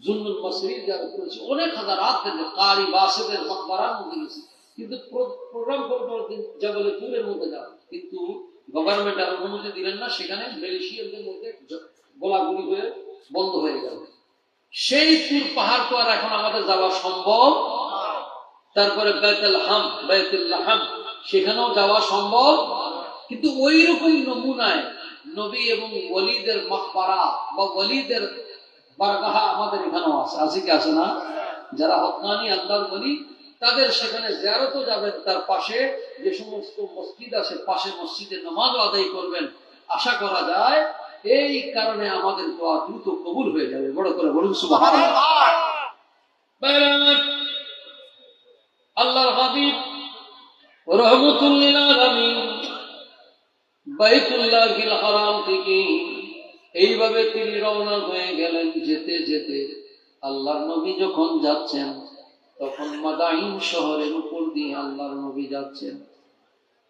S2: জুন্নুল মাসরির জিয়ারত করেছি, অনেক হাজারাত কারি বাসিদের মাকবারার মধ্যে গেছি। কিন্তু প্রোগ্রাম করতে জবলে তুরের মধ্যে যাও, কিন্তু গভর্নমেন্ট আর অনুমতি দিলেন না। সেখানে মিলিশিয়ানদের মধ্যে গোলাগুলি হয়ে বন্ধ হয়ে গেল। সেই তুর পাহাড় তো আর এখন আমাদের যাওয়া সম্ভব। তারপরে বাইতুল্লাহাম সেখানেও যাওয়া সম্ভব, কিন্তু ওই রকম নমুনায় নবী এবং ওলিদের মাকবারা বা ওলিদের বারগাহা আমাদের এখানেও আছে। আছে কি আছে না? যারা হক্কানি আল্লাহর ওলি তাদের সেখানে জিয়ারতও যাবেন, তার পাশে যে সমস্ত মসজিদ আছে পাশে মসজিদে নামাজও আদায় করবেন। আশা করা যায় এই কারণে আমাদের দোয়া দ্রুত কবুল হয়ে যাবে। বড় করে বলুন সুবহানাল্লাহ। আল্লাহর হাবিব রাহমাতুল লিল আলামিন বাইতুল্লাহিল হারাম থেকে এইভাবে তিনি রওনা হয়ে গেলেন। যেতে যেতে আল্লাহর নবী যখন যাচ্ছেন তখন মাদাইন শহরের উপর দিয়ে আল্লাহর নবী যাচ্ছেন।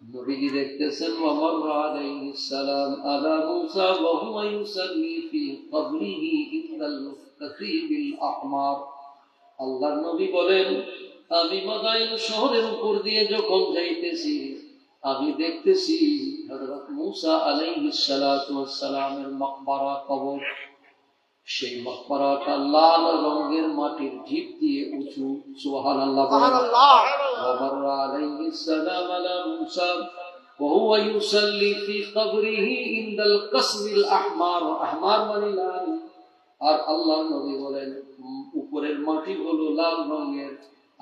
S2: নবীজি দেখতেছেন ওমর আলাইহিস সালাম আলা মুসা ওয়া হুয়া ইউসাল্লি ফি কবরিহি ইনদাল কাসিবিল আহমার। আল্লাহর নবী বলেন, আমি মাদাইন শহরের উপর দিয়ে যখন যাইতেছি আমি দেখতেছি হযরত মুসা আলাইহিস সালাতু ওয়াস সালামের মাকবারা, কবর। সেই মাকবারাটা লাল রঙের মাটির ঢিপ দিয়ে উঁচু। সুবহানাল্লাহ। ওমর আলাইহিস সালাম আলা মুসা ওয়া হুয়া ইউসাল্লি ফি কবরিহি ইনদাল কাসবিল আহমার। আহমার মানে লাল। আর আল্লাহর নবী বলেন উপরের মাটি হলো লাল রঙের,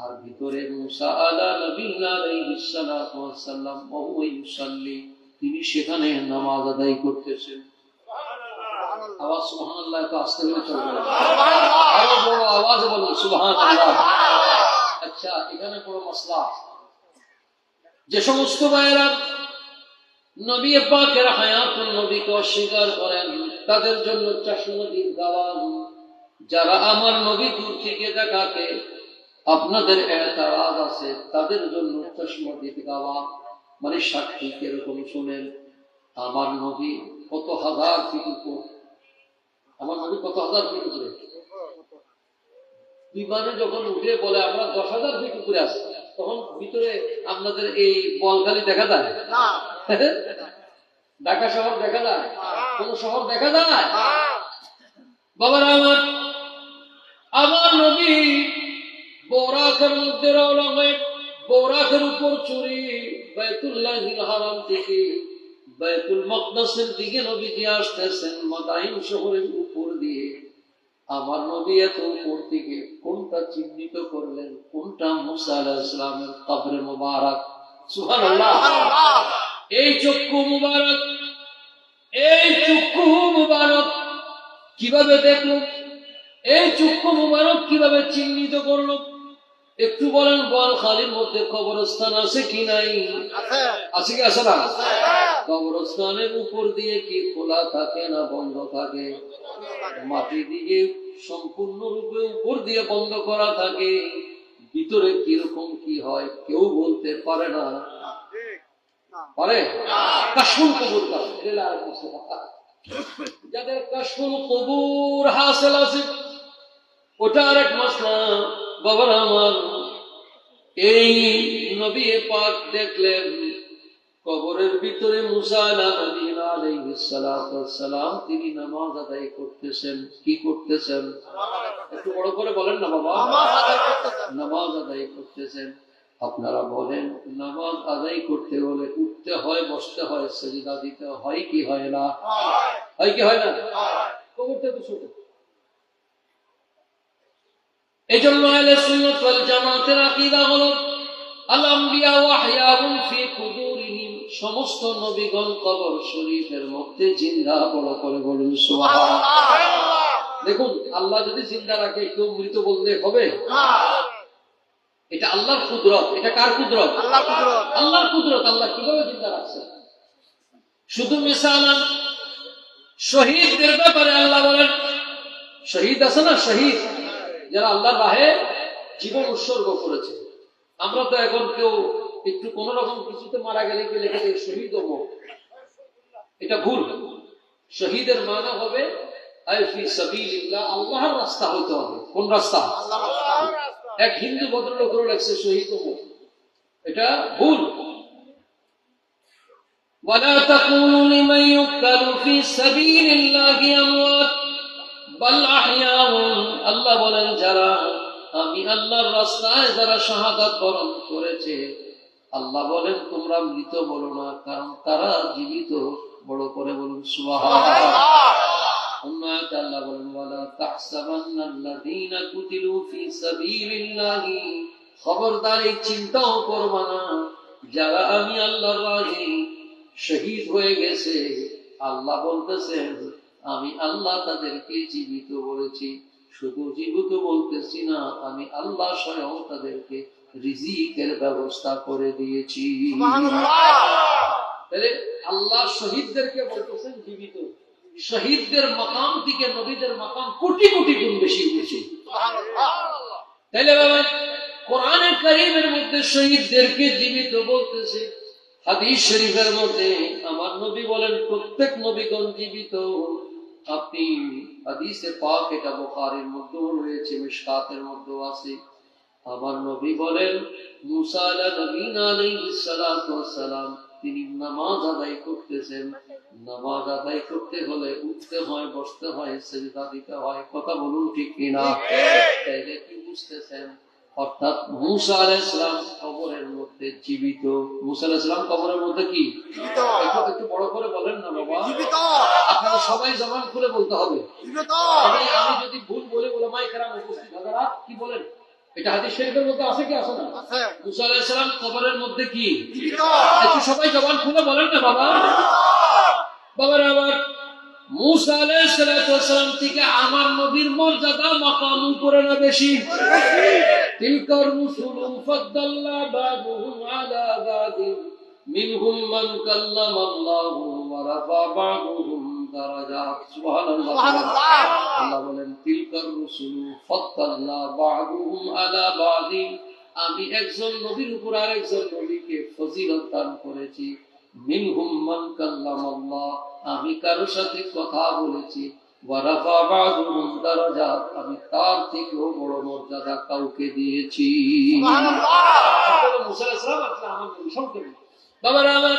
S2: আর ভিতরে মুসা আলা নবিয়্যিনা আলাইহিস সালাতু ওয়াস সালাম ওয়া হুয়া ইউসাল্লি, তিনি সেখানে নামাজ আদায় করতেছেন। আওয়াজ সুবহানাল্লাহ তো আসতে হলে চলবে না, আরো বড় আওয়াজে বলুন সুবহানাল্লাহ। আচ্ছা, এখানে বড় মাসলা, যে সমস্ত ভাইয়েরা নবী পাকের হায়াতুল নবীকে অস্বীকার করেন তাদের জন্য চাষনদীর দাওয়াত। যারা আমার নবী দূর থেকে দেখাকে আপনাদের এতারাজ আছে তাদের জন্য চশমদিদ গাওয়া মানে সাক্ষী কিরকম শুনেন। আমার নবী কত হাজার ফিট উপর, আমার নবী কত হাজার ফিট উপরে। বিমানে যখন উঠে বলে আমরা 10,000 ফিট উপরে আসি, তখন ভিতরে আপনাদের এই বলখালি দেখা যায়? ঢাকা শহর দেখা যায়? কোন শহর দেখা যায়? বাবারা আমার, আমার নবী বোরাকের মধ্যে রওনা হয়ে বোরাকের উপর চড়ে বাইতুল্লাহিল হারাম থেকে বাইতুল মাকদাসের দিকে নবীজি আসতেছেন মাদাইন শহরের উপর দিয়ে। আমার নবী এত উপর থেকে কোনটা চিহ্নিত করলেন? কোনটা মুসা আলাইহিস সালামের কবরে মুবারক। সুবহানাল্লাহ। এই চক্ষু মুবারক, এই চক্ষু মুবারক কিভাবে দেখলো? এই চক্ষু মুবারক কিভাবে চিহ্নিত করলো? একটু বলেন, বোয়ালখালীর মধ্যে কবরস্থান আছে কি নাই? আছে কি আছে না? কবরস্থানের উপর দিয়ে কি খোলা থাকে না বন্ধ থাকে? মাটি দিয়ে সম্পূর্ণরূপে উপর দিয়ে বন্ধ করা থাকে। ভিতরে কিরকম কি হয় কেউ বলতে পারে না। পারে? কাশফুল কবুর করে যাদের কাশফুল কবুর হাসিল আছে, ওটা আরেক মাসলা। বাবারা আমার, এই নবী পাক দেখলেন কবরের ভিতরে মুসা আলাইহিস সালাম তিনি নামাজ আদায় করতেছেন। কি করতেছেন? একটু বড় করে বলেন না বাবা। নামাজ আদায় করতেছেন। আপনারা বলেন, নামাজ আদায় করতে হলে উঠতে হয়, বসতে হয়, সিজদা দিতে হয় কি হয় না? হয় কি হয় না? কবরটা তো ছোট। এই জন্য আহলে সুন্নাত ওয়াল জামাতের আকীদা হলো আল আম্বিয়া ওয়াহয়াউন ফি কুবুরিহিম, সমস্ত নবীগণ কবর শরীফের মধ্যে জিন্দা। বড় করে বলুন সুবহানাল্লাহ। দেখুন, আল্লাহ যদি জিন্দা রাখে কেউ মৃত বললে হবে? এটা আল্লাহর কুদরত। এটা কার কুদরত? আল্লাহর কুদরত। আল্লাহর কুদরত। আল্লাহ কিভাবে জিন্দা রাখছে? শুধু মিসালান শহীদদের ব্যাপারে আল্লাহ বলেন, শহীদ আছে না, শহীদ যারা আল্লাহর রাহে জীবন উৎসর্গ করেছে। আমরা তো এখন কেউ একটু কোন রকম কিছুতে মারা গেলে কি লিখে দেয় শহীদ ও মুখ। এটা ভুল। শহীদের মানে হবে আই ফি সাবিলিল্লাহ, আল্লাহর রাস্তা হইতে হবে। কোন রাস্তা? আল্লাহর রাস্তা। এক হিন্দু ভদ্রলোক লেখছে শহীদ ও মুখ, এটা ভুল। ওয়ালা তাকুলু লিমান ইউকালু ফি সাবিলিল্লাহি আমওয়াত বাল আহইয়াউন, আল্লাহ বলেন যারা আমি আল্লাহর রাস্তায় যারা শাহাদাত বরণ করেছে, আল্লাহ বলেন তোমরা মৃত বলো না, কারণ তারা জীবিত। বড় করে বলুন সুবহানাল্লাহ। অন্য আয়াতে আল্লাহ বলেন ওয়ালা তাহসাবান্নাল্লাযীনা কুতিলু ফি সাবিলিল্লাহি, খবরদার এই চিন্তাও করবা না যারা আমি আল্লাহর রাহে শহীদ হয়ে গেছে, আল্লাহ বলতেছেন আমি আল্লাহ তাদেরকে জীবিত বলেছি। শুধু জীবিত বলতেছি না, আমি আল্লাহ স্বয়ং তাদেরকে রিজিকের ব্যবস্থা করে দিয়েছি। তাহলে আল্লাহ শহীদদেরকে বলতেছেন জীবিত। শহীদদের মাকাম থেকে নবীদের মাকাম কোটি কোটি গুণ বেশি উঠেছে। তাইলে বাবা, কোরআনের কারীমের মধ্যে শহীদদেরকে জীবিত বলতেছে। হাদিস শরীফের মধ্যে আমার নবী বলেন প্রত্যেক নবীগণ জীবিত। আপনি হাদিসে পাক, এটা বুখারীর মধ্যেও রয়েছে, মিশকাতের মধ্যেও আছে। আমার নবী বলেন মুসা আলাইহিস সালাতু ওয়াস সালাম তিনি নামাজ আদায় করতেছেন। নামাজ আদায় করতে হলে উঠতে হয়, বসতে হয়, সিজদা দিতে হয়। কথা বলুন ঠিক কিনা? তাইলে কি বুঝতেছেন? অর্থাৎ মুসা আলাইহিস সালাম কবরের মধ্যে জীবিত। মুসা আলাইহিস সালাম কবরের মধ্যে কি জীবিত? একটু বড় করে বলেন না বাবা। জীবিত। আপনারা সবাই জবান খুলে বলতে হবে জীবিত। আমি যদি ভুল বলি উলামায়ে কেরাম উপস্থিত হাজারা কি বলেন? এটা হাদিস শরীফের মধ্যে আছে কি আছে না? আছে। মুসা আলাইহিস সালাম কবরের মধ্যে কি জীবিত? একটু সবাই জবান খুলে বলেন না বাবা। বাবারা আবার মুসা আলাইহিস সালাম থেকে আমার নবীর মর্যাদা মাকাম উপরে না বেশি? তিলকার রুসুলুম ফাদ্দালনা বাদুহুম আলা বাদিন মিনহুম মান কাল্লামাল্লাহু ওয়া রাফা বাদুহুম দারাজাত। সুবহানাল্লাহ। আল্লাহ বলেন তিলকার রুসুলু ফাদ্দালনা বা'দুহুম আলা বা'দিন, আমি একজন নবীর উপর আরেকজন নবীকে ফজিলত দান করেছি। মিনহুম মান কাল্লামাল্লাহ, আমি কারোর সাথে কথা বলেছি। ওয়া রাফা বা'দুহুম দারাজাত, আমি তার থেকেও বড় মর্যাদা কাউকে দিয়েছি। মুসা আলাইহিস সালাম আপনার আমার নবী সম্পর্কে বাবারা আমার,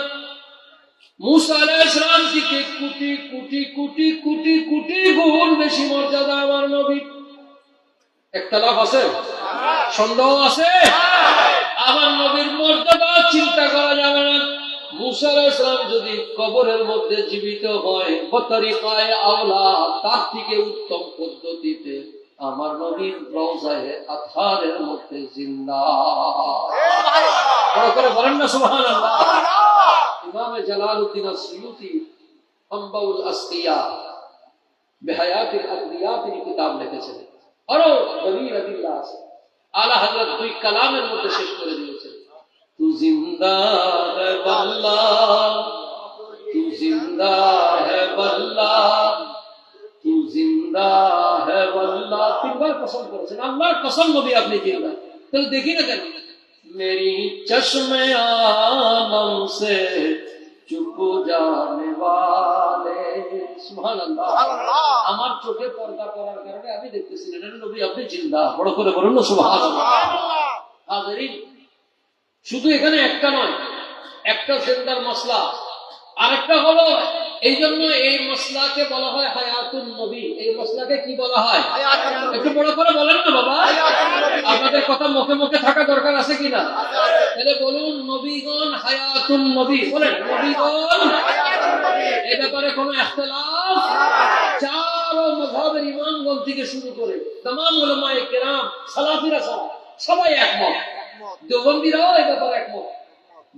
S2: মুসা আলাইহিস সালাম থেকে কোটি কোটি কোটি কোটি কোটি গুণ বেশি মর্যাদা আমার নবী। একতলাফ আছে, সন্দেহ আছে? আমার নবীর মর্যাদা চিন্তা করা যাবে না। মুসা আলাইহিস সালাম যদি কবরের মধ্যে জীবিত হয়, বতরিকায়ে আওলা, তার থেকে উত্তম পদ্ধতিতে আমার নবীর রওজায়ে আতহারের মধ্যে জিন্দা। বড় করে বলেন না সুবহানাল্লাহ। ইমাম জালালউদ্দিন আসসিয়ুতি আম্বাউল আসকিয়া বিহায়াতিল আদলিয়া তিনি কিতাব লিখেছেন। আরো দলিল আদিল্লাহ আছে। আলা হযরত দুই কালামের মধ্যে শেষ করে দিয়েছেন, তু জিন্দা है वल्लाह, तू जिंदा है वल्लाह, तू जिंदा है वल्लाह। তিনবার কসম করেছেন, আল্লাহর কসম নবী আপনি জিন্দা। তাহলে দেখি না কেন, मेरी चश्मे आलम से चुप जाने वाले। সুবহানাল্লাহ। আমার চোখে পর্দা পড়ার কারণে আমি দেখতেছি না, নবী আপনি জিন্দা। বড় করে বলুন না সুবহানাল্লাহ। হাজিরিন, শুধু এখানে একটা নয়, একটা জিন্দার মাসলা, আরেকটা হলো এই জন্য এই মাসলাকে বলা হয় হায়াতুন নবী। এই মাসলাকে কি বলা হয়? একটু বড় করে বলেন না বাবা, আপনাদের কথা মুখে মুখে থাকা দরকার আছে কিনা? তাহলে বলুন নবীগণ হায়াতুন নবী, বলেন নবীগণ। এই ব্যাপারে কোনো ইখতিলাফ? চার মাযহাবের ইমামগণ থেকে শুরু করে तमाम উলামায়ে কেরাম, সালাফিরা সবাই একমত। দেওবন্দীরাও এই ব্যাপারে একমত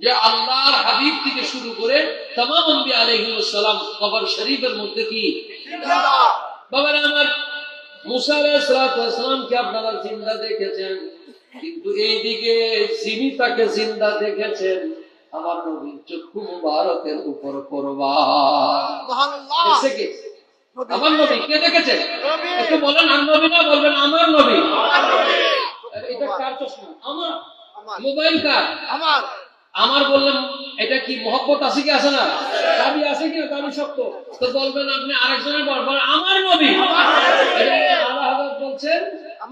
S2: যে আল্লাহর হাবিব থেকে শুরু করে तमाम আম্বিয়া আলাইহিস সালাম কবর শরীফের মধ্যে কি বাবারা আমার, মুসা আলাইহিস সালামকে আপনারা জিন্দা দেখেছেন, কিন্তু এইদিকে যিনি তাকে জিন্দা দেখেছেন আমার নবী চক্ষু মুবারকের উপর কুরবান। দেখছে কে? আমার নবী। কে দেখেছেন? একটু বলেন আর নবী না, বলবেন আমার নবী। এটা কার চশমা? আমার। মোবাইল কার? আমার। আমার বললাম এটা কি মহব্বত আছে কি আছে না? দাবি আছে কি না? দাবি শক্ত তো বলবেন আপনি, আরেকজনের বলবেন আমার